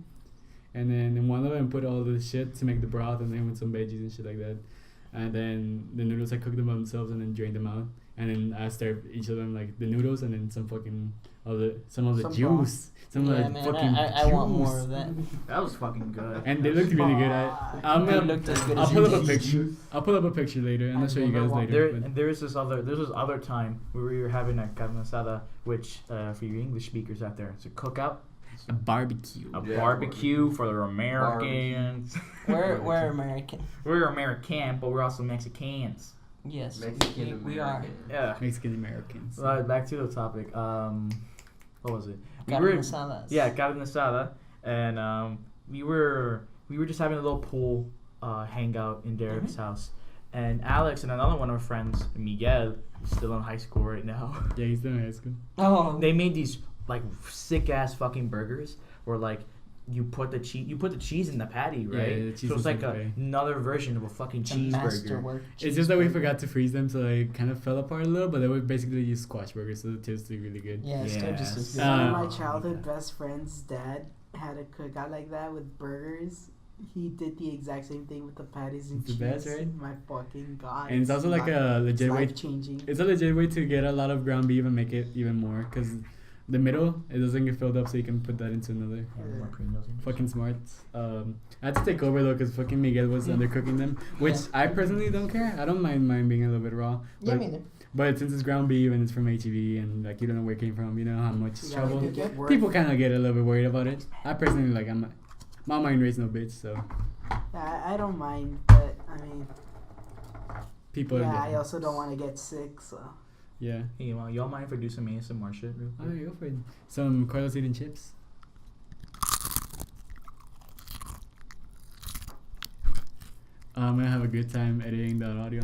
And then in one of them put all the shit to make the broth and then with some veggies and shit like that. And then the noodles I cooked them by themselves and then drained them out. And then I served each of them like the noodles and then some of the Some juice. Some Yeah, of the man, fucking I want more juice. of that. That was fucking good. And they looked really good. They looked as good I'll as pull up you a picture. I'll pull up a picture later and I'll show you guys later. but- There's this other time where we were having a carne asada, which for you English speakers out there, it's a cookout, A barbecue. a Yeah, barbecue for the Americans. We're American. We're American, but we're also Mexicans. Yes, Mexican we are. American. Yeah. Mexican Americans. Back to the topic. What was it? Carne asadas. Yeah, carne asada, and we were just having a little pool hangout in Derek's house, and Alex and another one of our friends, Miguel, who's still in high school right now. Yeah, he's still in high school. Oh, They made these like sick ass fucking burgers where like you put the cheese in the patty, Yeah, right? the cheese So it's like inside the patty. another version of a fucking It's a cheeseburger. masterwork. It's just that we cheeseburger. forgot to freeze them, so they kind of fell apart a little. But they were basically just squash burgers, so it tasted really good. Yeah, it's still just as good. Uh, One of my childhood best friend's dad had a cookout like that with burgers. He did the exact same thing with the patties and It's the cheese. best, right? My fucking god! And it's also like a legit way. life changing. It's a legit way to get a lot of ground beef and make it even more, cause the middle it doesn't get filled up, so you can put that into another. Fucking smart. I had to take over though, cause fucking Miguel was undercooking them, which I personally don't care. I don't mind mine being a little bit raw. Yeah, But, me neither. but since it's ground beef and it's from HEB and like you don't know where it came from, you know how much You gotta trouble. make it work. People kind of get a little bit worried about it. I personally like my mind raised no bitch, so I don't mind, but I mean, people. are yeah, I different. also don't want to get sick, so. Yeah. Hey, y'all mind if I do some ASMR shit real Oh, quick? go for it. Some Carlos eating chips. I'm gonna have a good time editing that audio.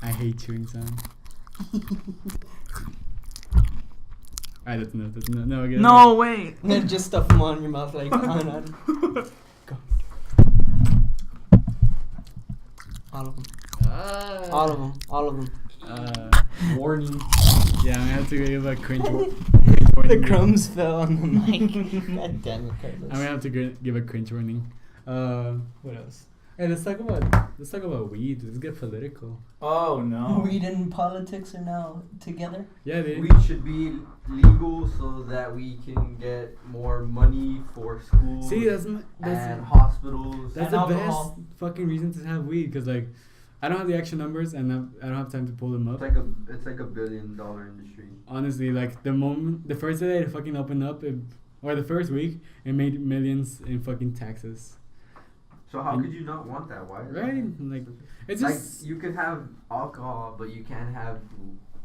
I hate chewing sound. Alright, that's enough. That's enough. No, again. No way. Then just stuff them on your mouth like on and on. Go. All of them. All of them. All of them. Warning. Yeah, I'm gonna have to give a cringe. The warning. crumbs fell on the mic. God damn it, I'm gonna Carlos. have to give a cringe warning. What else? Hey, let's talk about weed. Let's get political. Oh no. Weed and politics are now together. Yeah, dude. Weed should be legal so that we can get more money for schools See, and that's hospitals. That's And the alcohol. best fucking reason to have weed, cause like, I don't have the actual numbers and I don't have time to pull them up. It's like $1 billion industry. Honestly, like the first day it fucking opened up, or the first week, it made millions in fucking taxes. So how And- could you not want that? Why? is Right? that- Like, it's like just you could have alcohol, but you can't have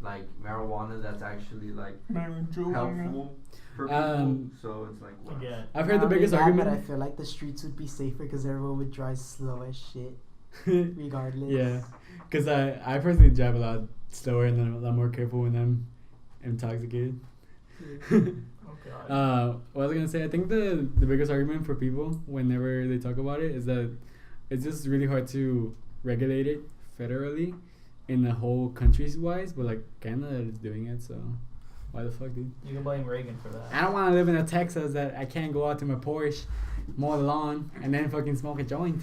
like marijuana that's actually like helpful for people. So it's like what? Yeah. I've heard the Not only biggest that, argument. But I feel like the streets would be safer because everyone would drive slow as shit, regardless. Yeah, cause I personally drive a lot slower and I'm a lot more careful when I'm intoxicated. Oh god. What was I gonna say? I think the biggest argument for people whenever they talk about it is that it's just really hard to regulate it federally in the whole country's wise, but like Canada is doing it, so why the fuck, dude? You can blame Reagan for that. I don't want to live in a Texas that I can't go out to my Porsche, mow the lawn, and then fucking smoke a joint.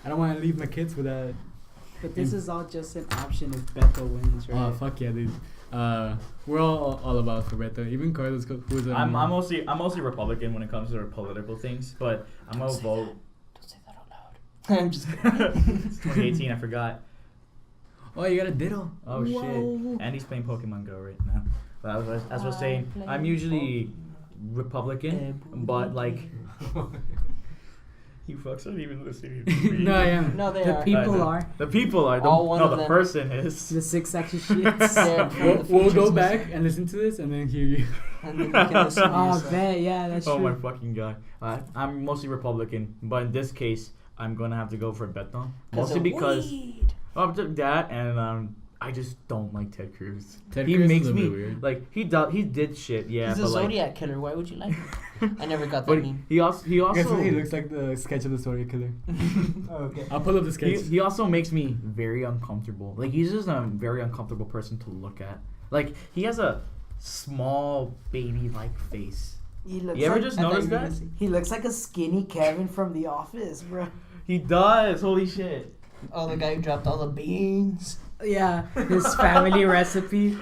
I don't want to leave my kids with that. But this is all just an option if Beto wins, right? Oh fuck yeah, dude. We're all about for Beto. Even Carlos, who's I'm mostly Republican when it comes to political things, but I'm gonna vote. Don't say that out I'm just It's 2018. I forgot. Oh, you got a diddle. Oh Whoa. shit! And he's playing Pokemon Go right now. But as I was saying, I'm usually Republican, but like. You fucks aren't even listening to me. No, I am. No, they The are. people are. The people are. All one no, of the them. person is. The 6 actually They're shits. from the We'll go futures, back and listen to this and then hear you. and then you can listen to Oh, I yourself. bet. Yeah, that's Oh my true. fucking god! I'm mostly Republican, but in this case, I'm gonna have to go for Beto. 'Cause Mostly of because weed. of that, and I just don't like Ted Cruz. Ted He Cruz makes is a me bit weird. like he did shit. Yeah, He's a but like, Zodiac killer. Why would you like him? I never got that but meme. he also Guess what? He looks like the sketch of the Zodiac Killer. Okay. I'll pull up the sketch. he also makes me very uncomfortable. Like he's just a very uncomfortable person to look at. Like he has a small baby-like face. He looks You ever like, just I thought noticed you were gonna that? say- he looks like a skinny Kevin from The Office, bro. He does. Holy shit. Oh, the guy who dropped all the beans. Yeah, his family recipe.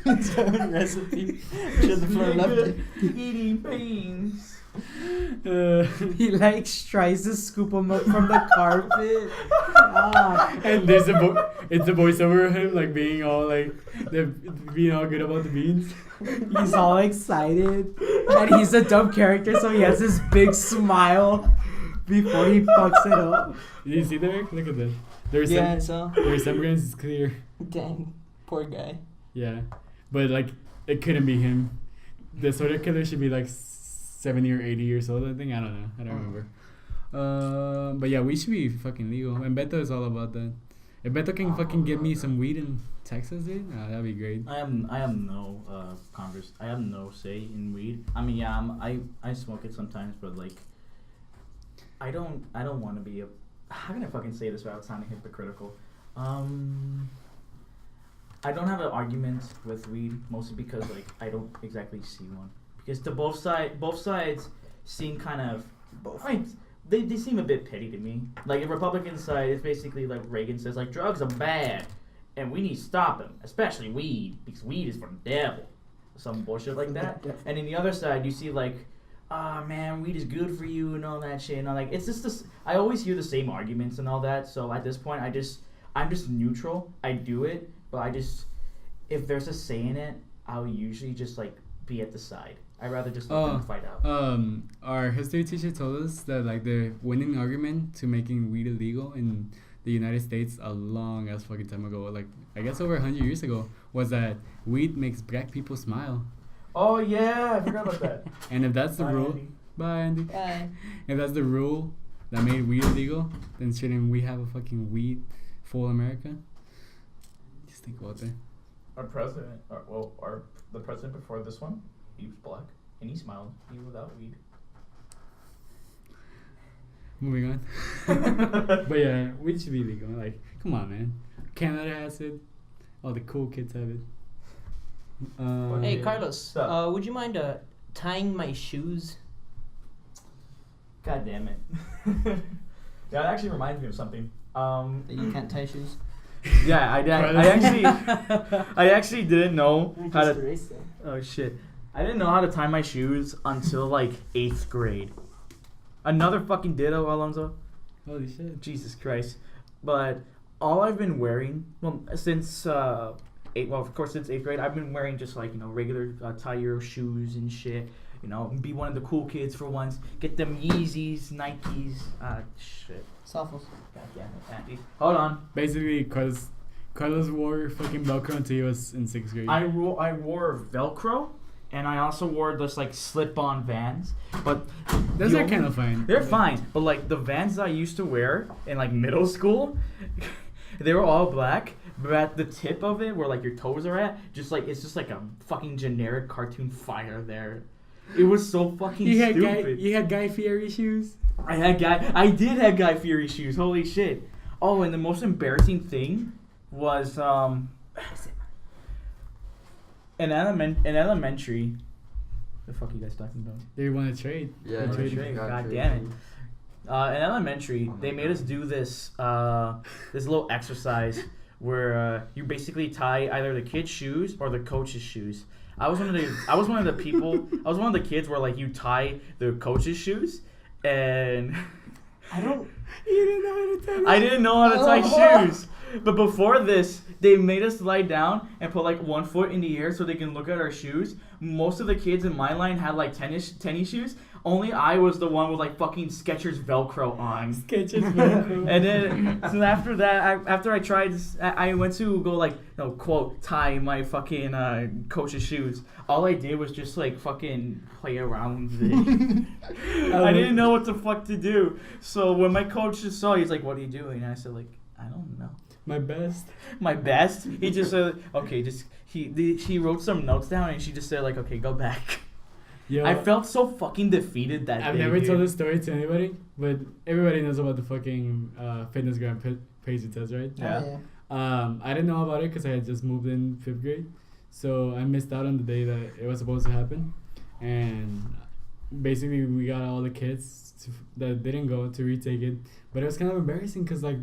His own recipe. Should the floor left it. Eating beans. He like tries to scoop them up from the carpet. Ah. And there's it's a voiceover of him like being all like being all good about the beans. He's all excited, and he's a dumb character, so he has this big smile before he fucks it up. Did you see that, Rick? Look at that. There's Yeah, I saw. the resemblance is clear. Dang, poor guy. Yeah, but like it couldn't be him. The Zodiac Killer should be like 70 or 80 years old. I think. I don't know. I don't remember. But yeah, we should be fucking legal. And Beto is all about that. If Beto can fucking get me some weed in Texas, dude, that'd be great. I have no I have no say in weed. I mean, yeah, I smoke it sometimes, but like, I don't want to be a. How can I fucking say this without sounding hypocritical? I don't have an argument with weed, mostly because like I don't exactly see one. Because to both sides seem kind of. I mean, they seem a bit petty to me. Like the Republican side, it's basically like Reagan says, like drugs are bad, and we need to stop them, especially weed, because weed is from the devil, some bullshit like that. And in the other side, you see like, ah man, weed is good for you and all that shit. And I'm like, it's just this. I always hear the same arguments and all that. So at this point, I'm just neutral. I do it, but if there's a say in it, I'll usually just like be at the side. I'd rather just let them fight out. Our history teacher told us that like the winning argument to making weed illegal in the United States a long ass fucking time ago, like I guess over 100 years ago, was that weed makes black people smile. Oh yeah, I forgot about that. And if that's the Bye, rule, Andy. bye Andy. Bye. If that's the rule that made weed illegal, then shouldn't we have a fucking weed full America? Just think about that. Our president, the president before this one, he was black and he smiled, even without weed. Moving on. But yeah, weed should be legal. Like, come on, man. Canada has it. All the cool kids have it. Hey, Yeah. Carlos, What's would you mind tying my shoes? God damn it. Yeah, it actually reminds me of something. That you can't tie shoes? Yeah, I actually didn't know how to. Oh shit! I didn't know how to tie my shoes until like 8th grade. Another fucking ditto, Alonso. Holy shit. Jesus Christ! But all I've been wearing, since since 8th grade, I've been wearing just like regular tie your shoes and shit. Be one of the cool kids for once. Get them Yeezys, Nikes. Shit. Softballs. God damn it, Andy. Hold on. Basically, Carlos wore fucking Velcro until he was in 6th grade. I wore Velcro, and I also wore those like slip-on Vans. But Those are kind of fine. they're fine. But like the Vans I used to wear in like middle school, they were all black. But at the tip of it, where like your toes are at, it's just like a fucking generic cartoon fire there. It was so fucking stupid. You had Guy Fieri shoes? I did have Guy Fieri shoes. Holy shit! Oh, and the most embarrassing thing was in elementary. The fuck are you guys talking about? They want to trade. Yeah, They traded. trade. got God traded. damn it. In elementary, they made us do this this little exercise where you basically tie either the kid's shoes or the coach's shoes. I was one of the kids where like you tie the coach's shoes, and I don't. You didn't know how to tie I didn't know how to tie shoes. But before this, they made us lie down and put like one foot in the air so they can look at our shoes. Most of the kids in my line had like tennis shoes. Only I was the one with like fucking Skechers Velcro on. Skechers Velcro. And then so after that, after I tried, I went to go like quote tie my fucking coach's shoes. All I did was just like fucking play around with it. I didn't know what the fuck to do. So when my coach just saw, he's like, "What are you doing?" And I said like, "I don't know." My best. My best. He just said, "Okay, just he wrote some notes down and she just said like, okay, go back." Yo, I felt so fucking defeated that I've day. never dude. told this story to anybody, but everybody knows about the fucking fitness gram Paisley test, right? Yeah. I didn't know about it because I had just moved in 5th grade, so I missed out on the day that it was supposed to happen, and basically we got all the kids that didn't go to retake it, but it was kind of embarrassing because like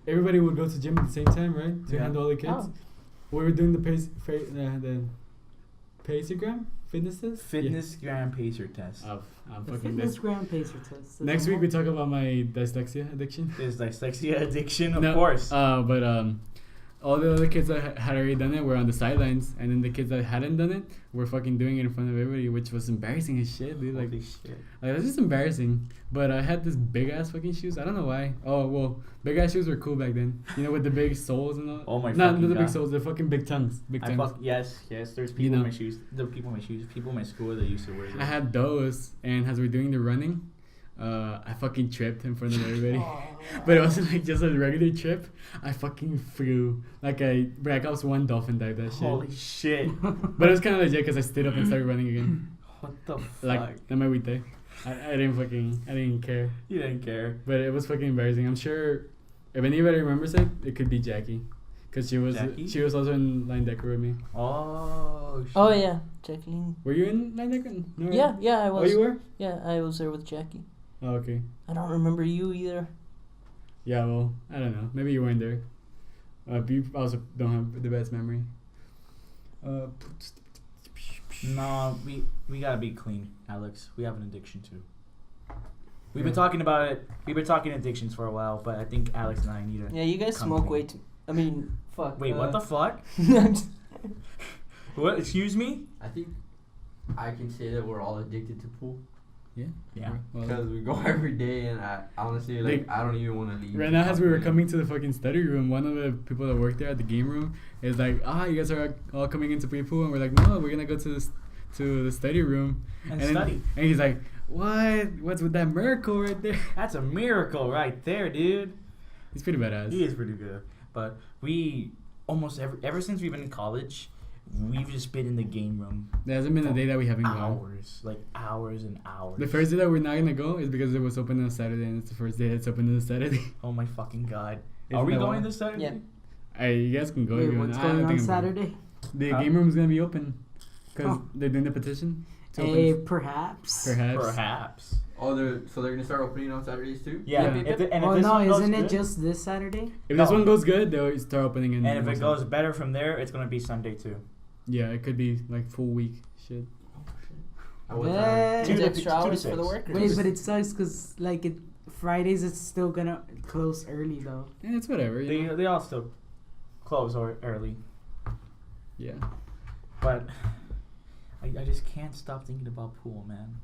everybody would go to gym at the same time, right? To handle all the kids. Oh. We were doing the Paisley-gram fitness test. Fitness gram pacer test. I'm The fucking fitness this. ground pacer test. Next week we talk about my dyslexia addiction. There's dyslexia addiction, of No, course. But all the other kids that had already done it were on the sidelines, and then the kids that hadn't done it were fucking doing it in front of everybody, which was embarrassing as shit, dude. Like, Holy shit. like that's just embarrassing. But I had this big ass fucking shoes. I don't know why. Oh well, big ass shoes were cool back then. You know, with the big soles and all. Oh my Not fucking the big God. soles, the fucking big tongues. Big tongues. Yes. There's people You know. in my shoes. The people in my shoes. People in my school that used to wear those. I had those, and as we were doing the running, I fucking tripped in front of everybody. But it wasn't like just a regular trip. I fucking flew like I was one dolphin dive that shit. Holy shit. But it was kind of legit because I stood up and started running again. What the fuck? Like that might be I didn't care. You didn't care. But it was fucking embarrassing. I'm sure if anybody remembers it, it could be Jackie, because she was also in line decker with me. Oh shit. Oh yeah, Jacqueline. Were you in line decker? No, Yeah, yeah, I Oh, was. you were? Yeah, I was there with Jackie. Oh, okay. I don't remember you either. Yeah, well, I don't know. Maybe you weren't there. You also don't have the best memory. No, we gotta be clean, Alex. We have an addiction too. We've been talking about it. We've been talking addictions for a while, but I think Alex and I need to. Yeah, you guys Come smoke clean. way too. I mean, fuck. Wait, what the fuck? What? Excuse me? I think I can say that we're all addicted to pool Yeah. Well, because we go every day, and I honestly I don't even want to leave. right now, as we were coming to the fucking study room, one of the people that worked there at the game room is like, you guys are all coming into pre-pool, and we're like, no, we're gonna go to the study room And then- study. and he's like, what's with that miracle right there? That's a miracle right there, dude. He's pretty badass. He is pretty good. But we almost ever since we've been in college, we've just been in the game room There hasn't been a day that we haven't gone. hours, like hours and hours. The first day that we're not gonna go is because it was open on a Saturday, and it's the first day it's open on a Saturday. Oh my fucking god. Isn't Are we that going wild? this Saturday? Yeah. You guys can go. Wait, if you what's want. I don't going on think I'm going. Saturday? The Huh? game room's gonna be open because Oh. they're doing the petition. To Hey, open. perhaps. Perhaps. Oh, so they're gonna start opening on Saturdays too. Yeah. Yeah. If and Oh if this no, one goes isn't it good- just this Saturday? If this No. one goes good, they'll start opening in. And if it also. goes better from there, it's gonna be Sunday too. Yeah, it could be like full week shit. At what Yeah. time? Two Two to- extra 2 to hours for the 6. workers. Wait, but it sucks because like Fridays it's still gonna close early though. Yeah, it's whatever. You know? They all still close or early, Yeah. but I just can't stop thinking about pool, man.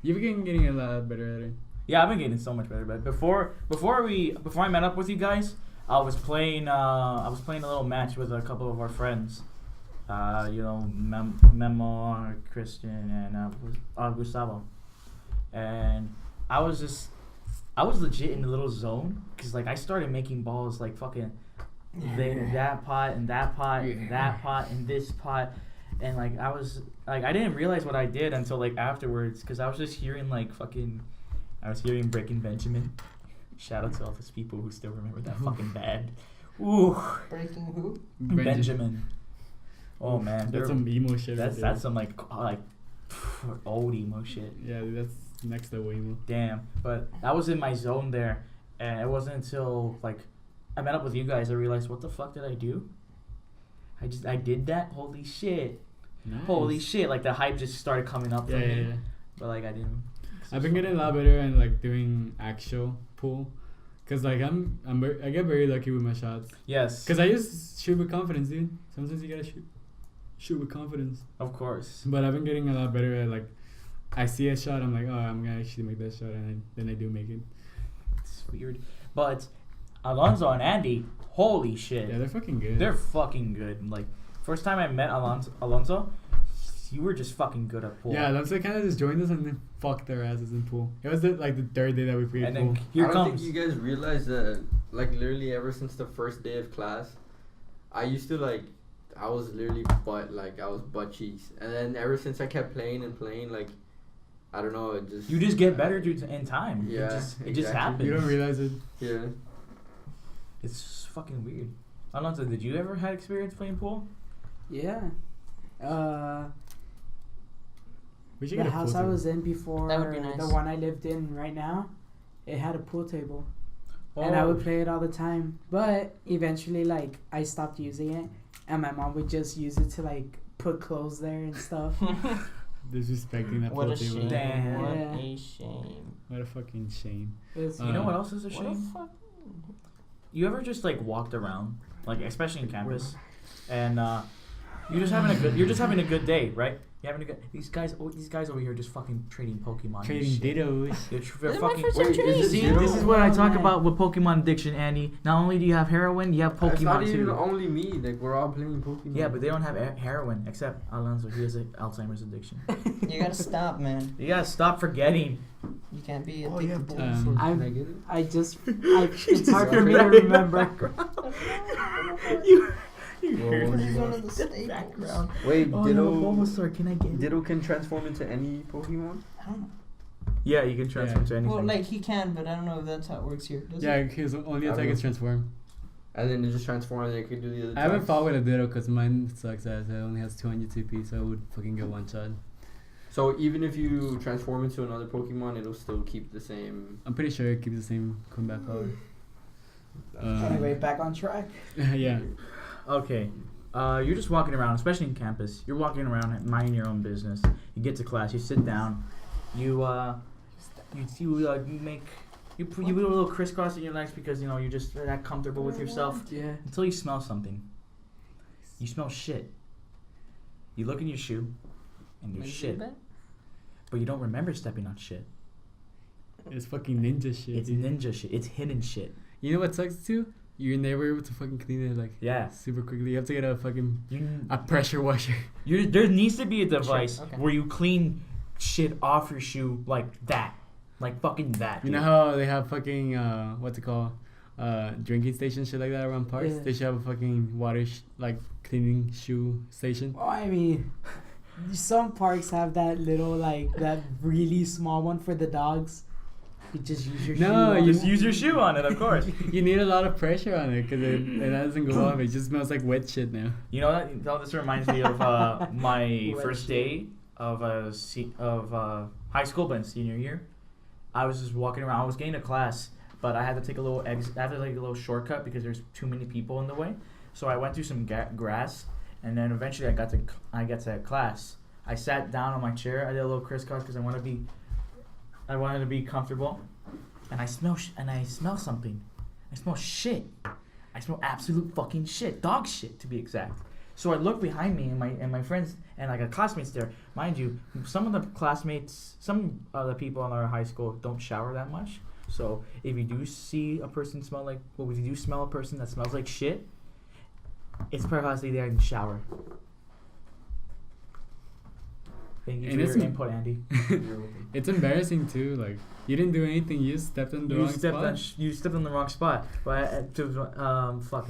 You've been getting a lot better at it. Yeah, I've been getting so much better. But before I met up with you guys, I was playing a little match with a couple of our friends. Memo, Christian, and Gustavo. And I was legit in the little zone because like I started making balls like fucking that pot and that pot and that pot and this pot. And like I was like I didn't realize what I did until like afterwards because I was just hearing like fucking I was hearing Breaking Benjamin. Shout out to all those people who still remember that fucking band. Ooh, Breaking who? Benjamin. Oh man, That's some emo shit. that's right there. some like old emo shit. Yeah, dude, that's next level emo. Damn, but I was in my zone there, and it wasn't until like I met up with you guys I realized what the fuck did I do? I did that. Holy shit. Nice. Holy shit! Like the hype just started coming up for Yeah, me. yeah, yeah. But like I didn't. I've been getting a lot better at like doing actual pool, cause like I get very lucky with my shots. Yes. Cause I just shoot with confidence, dude. Sometimes you gotta shoot with confidence. Of course. But I've been getting a lot better at like, I see a shot, I'm like, oh, I'm gonna actually make that shot, and then I do make it. It's weird. But Alonso and Andy, holy shit. Yeah, they're fucking good. They're fucking good. Like, first time I met Alonso, you were just fucking good at pool. Yeah, Alonso kind of just joined us and then fucked their asses in pool. It was the third day that we played And pool. then here I don't comes. think you guys realize that, like, literally ever since the first day of class, I used to, like, I was literally I was butt cheeks. And then ever since I kept playing, like, I don't know, it just... You just get better in time. Yeah, It just exactly. happens. You don't realize it. Yeah. It's fucking weird. Alonso, did you ever have experience playing pool? Yeah. We should The get a house pool I table. was in before, That would be nice. the one I lived in right now, it had a pool table. And I Oh. would play it all the time. But eventually, like, I stopped using it. And my mom would just use it to, like, put clothes there and stuff. Disrespecting that What pool a table. shame. Damn. What Yeah. a shame. What a fucking shame. It's, You know what else is a What a shame? fuck. You ever just like walked around, like especially in campus, and you're just having a good day, right? You're having a good. These guys over here just fucking trading Pokemon. and Trading shit. dittos. They're This is my fucking. first time Wait, trading. is See, Ditto? this is what I talk man. about with Pokemon addiction, Andy. Not only do you have heroin, you have It's not Pokemon even too. only me. Like, we're all playing Pokemon. Yeah, but they don't have heroin except Alonso. He has an Alzheimer's addiction. You gotta stop, man. You gotta stop forgetting. You can't be Oh, yeah, addicted to Bulbasaur. I'm- Can I get it? it's hard for me to remember. you Whoa, what He's is one that? of the staples. Wait, Oh, Ditto. no, Bulbasaur, can I get it? Ditto can transform into any Pokemon? I don't know. Yeah, you can transform to anything. Well, like, he can, but I don't know if that's how it works here. Does Yeah, it? his only I attack will. is transform. And then it just transforms and it can do the other I haven't types? fought with a Ditto because mine sucks ass. It only has 200 TP, so I would fucking get one shot. So even if you transform into another Pokemon, it'll still keep the same... I'm pretty sure it keeps the same combat power. Anyway, back on track. Yeah. Okay. You're just walking around, especially in campus. You're walking around, minding your own business. You get to class. You sit down. You make you put a little crisscross in your legs because you're just that comfortable with yourself Yeah. until you smell something. You smell shit. You look in your shoe, and there's Makes shit, it bad? but you don't remember stepping on shit. It's fucking ninja shit. It's dude. ninja shit. It's hidden shit. You know what sucks too? You're never able to fucking clean it like Yeah. super quickly. You have to get a fucking You, a pressure washer. there needs to be a device okay. where you clean shit off your shoe like that. Like fucking that. You know dude. how they have fucking what's it called? Drinking station shit like that around parks. Yeah. They should have a fucking water like cleaning shoe station. Well, I mean, some parks have that little, like, that really small one for the dogs. You just use your shoe. No, on you Just it. use your shoe on it, of course. You need a lot of pressure on it because it doesn't go off. It just smells like wet shit now. You know that? This reminds me of my Wet first shit. day of high school, but in senior year. I was just walking around. I was getting to class, but I had to take a little shortcut because there's too many people in the way. So I went through some grass, and then eventually I got to class. I sat down on my chair. I did a little crisscross because I wanted to be comfortable, and I smell something. I smell shit. I smell absolute fucking shit, dog shit to be exact. So I look behind me and my friends and like a classmates there. Mind you, some of the people in our high school don't shower that much. So if you do see a person if you do smell a person that smells like shit, it's probably they didn't shower. Thank you And for it's your input, Andy. It's embarrassing too. Like you didn't do anything. You just stepped on the wrong spot. You stepped on the wrong spot. But fuck.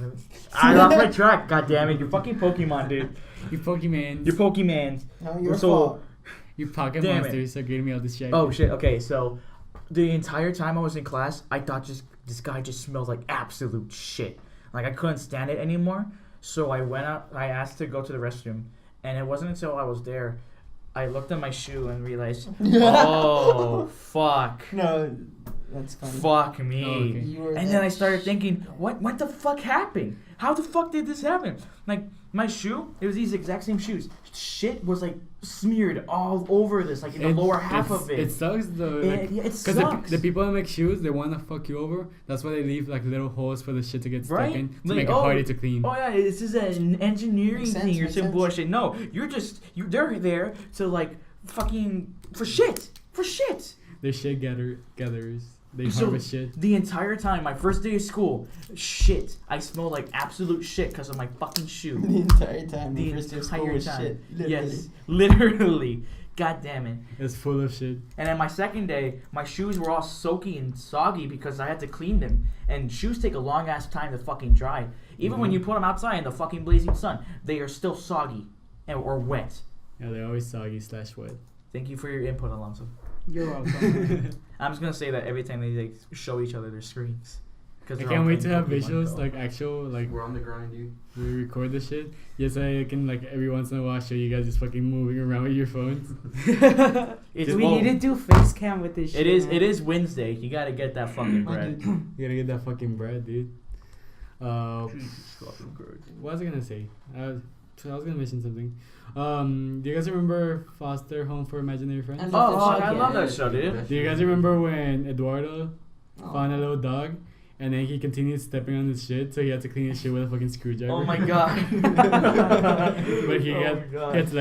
I lost my track. God damn it! You're fucking Pokemon, dude. You Pokemon. You're Pokemon. No, your So- fault. You pocket Damn it. monsters are getting me all distracted. Oh shit. Okay, so the entire time I was in class, I thought this guy just smelled like absolute shit. Like I couldn't stand it anymore. So I went out. I asked to go to the restroom, and it wasn't until I was there, I looked at my shoe and realized, oh fuck, No, that's funny. fuck me. Oh, okay. You were And that then I started sh- thinking, what the fuck happened? How the fuck did this happen? Like, My shoe, it was these exact same shoes. Shit was like smeared all over this, like in the lower half of it. It sucks though. It Because sucks. the people that make shoes, they want to fuck you over. That's why they leave like little holes for the shit to get stuck Right? in to Like, make it harder to clean. Oh yeah, this is an engineering Makes sense, thing or makes some sense. bullshit. No, they're there to like fucking for shit. They're shit gatherers. They So harvest shit. the entire time, my first day of school, shit. I smelled like absolute shit because of my fucking shoe. The entire time. The first day of school entire was time. shit. Literally. Yes, literally. God damn it. It's full of shit. And then my second day, my shoes were all soaky and soggy because I had to clean them. And shoes take a long ass time to fucking dry. Even when you put them outside in the fucking blazing sun, they are still soggy or wet. Yeah, they're always soggy/wet. Thank you for your input, Alonso. You're welcome. I'm just gonna say that every time they like show each other their screens. Because I can't wait to have visuals, like actual, like We're on the grind, dude. we record the shit. Yes, I can like every once in a while show you guys just fucking moving around with your phones. It's, We well, need to do face cam with this shit. man. It is Wednesday. You gotta get that fucking bread. You gotta get that fucking bread, dude. What was I gonna say? I was gonna mention something. Do you guys remember Foster Home for Imaginary Friends? Oh, fuck fuck, I yeah. love that show, dude. Do you guys remember when Eduardo found a little dog and then he continued stepping on his shit, so he had to clean his shit with a fucking screwdriver? Oh my god. But he Oh had, my God. he had to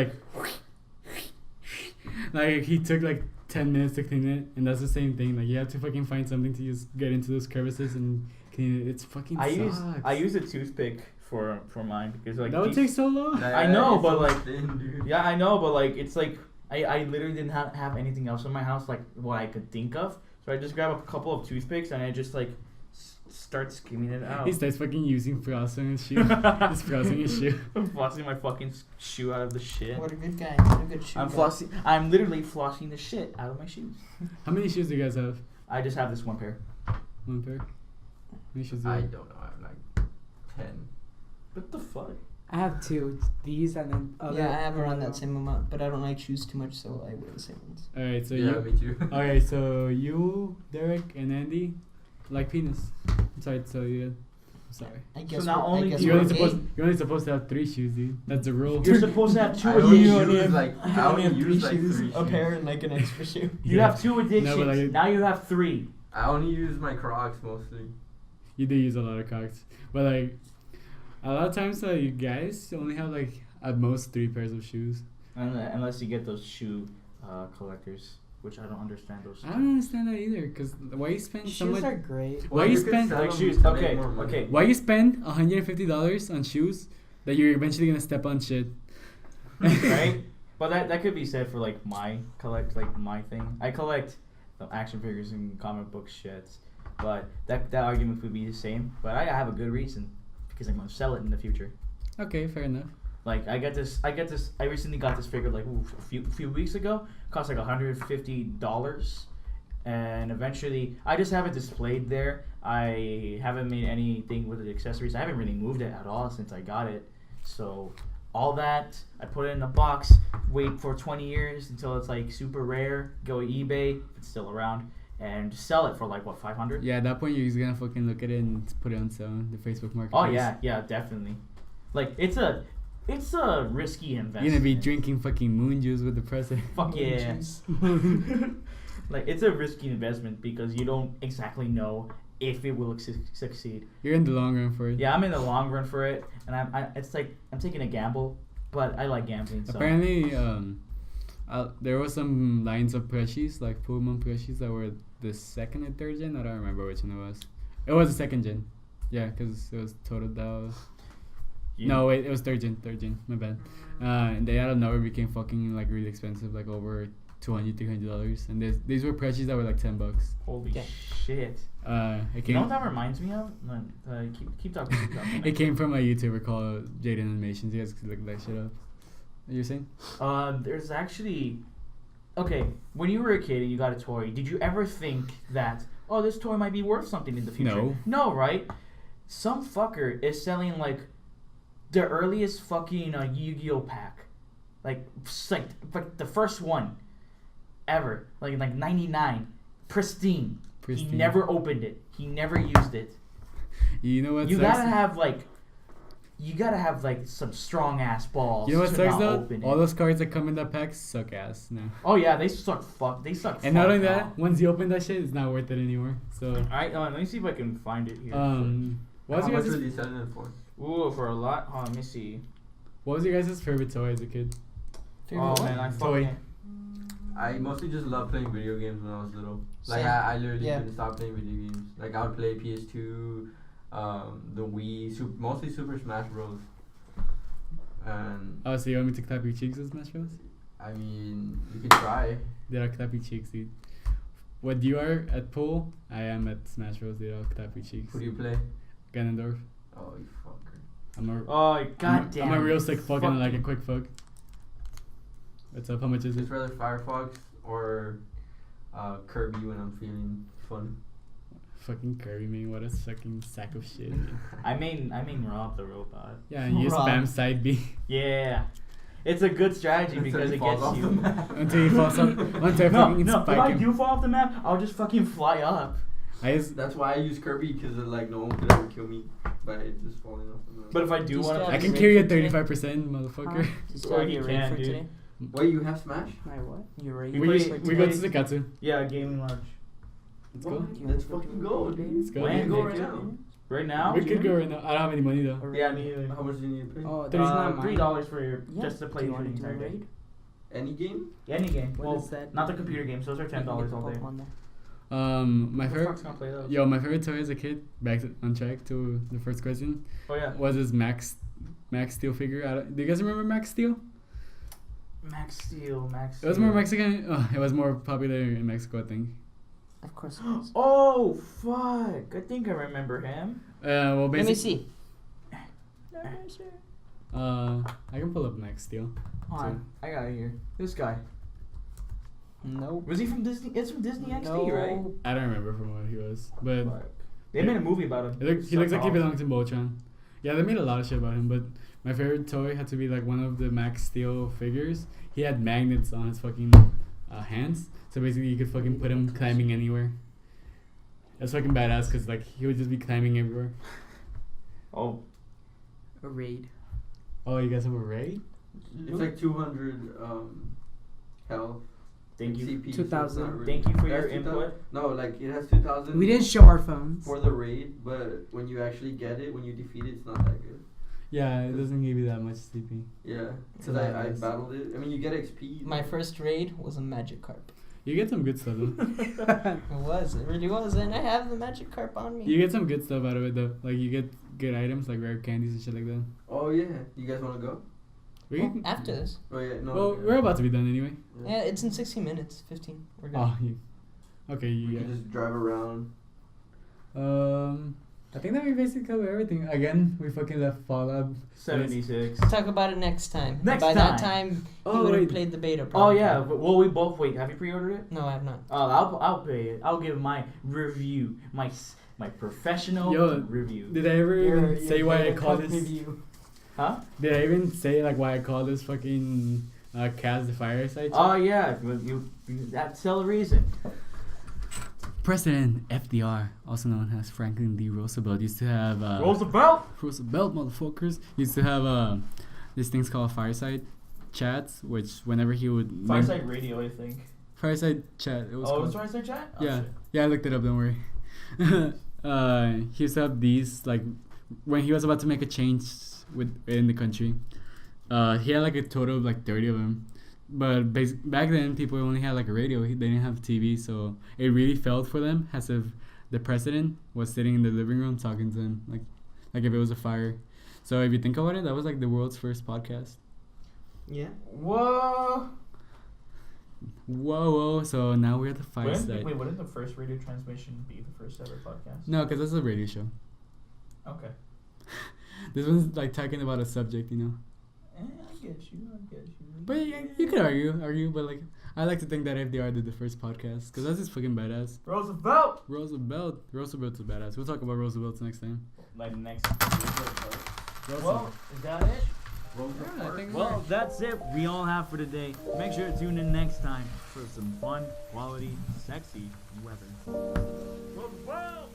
like he took like 10 minutes to clean it, and that's the same thing. Like you have to fucking find something to just get into those crevices and clean it. It's fucking I sucks. use a toothpick for mine because like that would take so long. I know, It's but, so like, thin, dude. yeah, I know, but like it's like I literally didn't have anything else in my house like what I could think of, so I just grab a couple of toothpicks and I just like start skimming it out. He starts fucking using floss on his shoe. Just flossing his shoe. I'm flossing my fucking shoe out of the shit. What a good guy. What a good shoe I'm guy. flossing. I'm literally flossing the shit out of my shoes. How many shoes do you guys have? I just have this one pair. One pair? How many shoes do you I have? don't know. I have like 10. What the fuck? I have two. These and then other. Yeah, I have around that same amount, but I don't like shoes too much, so I wear the same ones. Alright, so Yeah, you. me too. Okay, so you, Derek, and Andy like penis. I'm sorry to tell you that. I'm sorry. I guess not we're- I only guess do You're you we're only, gay. you're only supposed to have 3 shoes, dude. That's the rule. You're supposed to have two I only addictions. use like I only use like 3 a shoes. pair and like an extra shoe. You Yeah. have 2 addictions. No, but like- now you have 3. I only use my Crocs mostly. You do use a lot of cocks. But like, a lot of times you guys only have like at most 3 pairs of shoes. Unless you get those shoe collectors, which I don't understand those. I don't understand that either. Cause why you spend so Shoes much? are great. Why Well, you could spend- sell Like them shoes, to make okay, more money. okay. Why you spend $150 on shoes that you're eventually gonna step on shit? Right? But that could be said for like my thing. I collect action figures and comic book shits. But that argument would be the same. But I have a good reason because I'm gonna sell it in the future. Okay, fair enough. Like I recently got this figure like a few weeks ago. Cost like $150, and eventually I just have it displayed there. I haven't made anything with the accessories. I haven't really moved it at all since I got it. So all that I put it in a box. Wait for 20 years until it's like super rare. Go eBay if it's still around, and just sell it for like what, 500? Yeah, at that point you're just gonna fucking look at it and put it on sale on the Facebook market. Oh yeah, definitely. Like it's a risky investment. You're gonna be drinking fucking moon juice with the president. Fuck yeah. Like it's a risky investment because you don't exactly know if it will succeed. You're in the long run for it. Yeah, I'm in the long run for it, and it's like I'm taking a gamble, but I like gambling. So. Apparently, there were some lines of plushies, like full moon plushies, that were the second and third gen. I don't remember which one it was. It was the second gen. Yeah, because it was Total Doll. No, wait, it was third gen. My bad. And they out of nowhere became fucking like really expensive, like over $200-$300. And these were plushies that were like $10. Holy shit! It You came. know what that reminds me of? Keep talking. It came from a YouTuber called Jaden Animations. You guys could look that shit up. You're saying? There's actually, okay, when you were a kid and you got a toy, did you ever think that, oh, this toy might be worth something in the future? No. No, right? Some fucker is selling like the earliest fucking Yu-Gi-Oh pack, like the first one ever, like 99, pristine. He never opened it. He never used it. You know what? You sucks? gotta have like you gotta have like some strong ass balls. You know what to sucks not though? open All it. those cards that come in that pack suck ass now. Oh yeah, they suck. And not only fuck that, off. once you open that shit, it's not worth it anymore. So, Alright, let me see if I can find it here. what How was your much were guys' they selling it for? Ooh, for a lot. Oh, let me see. what was your guys' favorite toy as a kid? Oh man, I Toy. fucking. I mostly just loved playing video games when I was little. Like Same. I literally Yeah. couldn't stop playing video games. Like I would play PS2, the Wii, mostly Super Smash Bros. And Oh, so you want me to clap your cheeks with Smash Bros? I mean, you could try. Dude, I'll clap your cheeks, dude. What you are at pool, I am at Smash Bros. Dude, I'll clap your cheeks. Who do you play? Ganondorf. Oh, you fucker. Oh goddamn. I'm a real sick fuck and I like a fucking- quick fuck. What's up? How much is it? It's rather Firefox or Kirby when I'm feeling fun. Fucking Kirby, man. What a fucking sack of shit. Man. I mean Rob the robot. Yeah, and you Rob. spam side B Yeah. It's a good strategy Until because he it falls gets off you. the map. until he falls up. Until I No, fucking if spike I him. do fall off the map, I'll just fucking fly up. I just, That's why I use Kirby because like no one could ever kill me by just falling off the map. But if I Do do you want still I have to, can you carry ready a for today? 35%, motherfucker. Just Or have you you can, ready for dude. today? Wait, you have Smash? My what? You ready You We, play- for we go to today? Zakatsu. yeah, gaming lunch. Let's go. Do you Let's want to fucking do go, it, dude. baby? Let's go. When? We can go right Maybe now. Right now? We could go right now. I don't have any money though. Or Yeah, raid? me either. How much do you need to pay? Oh, There's not mine. $3 for your Yeah. just to play Do you for the want to do a entire day. raid? Any game? Any game. What well, is that? not the computer games. Those are You can $10 get the all day. Pokemon there. My Who the favorite. fuck's gonna play those? Yo, my favorite toy as a kid, back on track to the first question, Oh yeah. was this Max Steel figure. Do you guys remember Max Steel? Max Steel. It was more Mexican. It was more popular in Mexico, I think. Of course it is. Oh fuck! I think I remember him. Well, Let me basically, see. I can pull up Max Steel. Hold on, I got it here. This guy. Nope. Was he from Disney? It's from Disney XD, No. right? I don't remember from what he was, but Fuck. They made a movie about him. he looks like he Sucked belongs in Voltron. Yeah, they made a lot of shit about him, but my favorite toy had to be like one of the Max Steel figures. He had magnets on his fucking hands, so basically you could fucking put him climbing anywhere. That's fucking badass, cause like he would just be climbing everywhere. Oh, A raid. Oh, you guys have a raid? It's like 200 health. thank you. CP, so it's 2,000. not really- Thank you for your That's 2,000. input. No, like it has 2,000. We didn't show our phones. for the raid, but when you actually get it, when you defeat it, it's not that good. Yeah, it doesn't give you that much CP. Yeah, So because I nice. battled it. I mean, you get XP. My first raid was a magic carp. You get some good stuff though. It really was, and I have the magic carp on me. You get some good stuff out of it though. Like you get good items like rare candies and shit like that. Oh yeah, you guys want to go? We Well, can- after this. Oh yeah, no. Well, yeah. we're about to be done anyway. Yeah, it's in 16 minutes, 15. We're good. Oh, you. Okay, We you can guys. just drive around. I think that we basically covered everything. Again, we fucking left Fallout. 76. Talk about it next time. Next By that time. time, Oh, you would have wait. played the beta. Oh Probably. yeah, but, well we both wait. Have you pre-ordered it? No, I have not. Oh, I'll pay it. I'll give my review, my professional Yo, review. Did I ever even say why I call this? Huh? Did I even say like why I call this fucking cast the Fireside? Oh yeah, but that's the reason. President FDR, also known as Franklin D. Roosevelt, used to have Roosevelt. Roosevelt motherfuckers used to have these things called fireside chats, which whenever he would Fireside Radio, I think. fireside chat, it was Oh, it called. was Fireside Chat. Oh, Yeah, shit. yeah, I looked it up. Don't worry. He used to have these like when he was about to make a change in the country. He had like a total of like 30 of them. But back then, people only had like a radio. They didn't have TV, so it really felt for them as if the president was sitting in the living room talking to them, like if it was a fire. So if you think about it, that was like the world's first podcast. Yeah. Whoa. Whoa! So now we're at the fireside. Wait, wouldn't the first radio transmission be the first ever podcast? No, because that's a radio show. Okay. This one's like talking about a subject, you know. I get you. But yeah, you could argue, but like I like to think that FDR did the first podcast because that's just fucking badass. Roosevelt. Roosevelt's a badass. We'll talk about Roosevelt's next time. Like next. Roosevelt. Well, is that it? Yeah, I think Well, that's it. We all have for today. Make sure to tune in next time for some fun, quality, sexy weather. Roosevelt.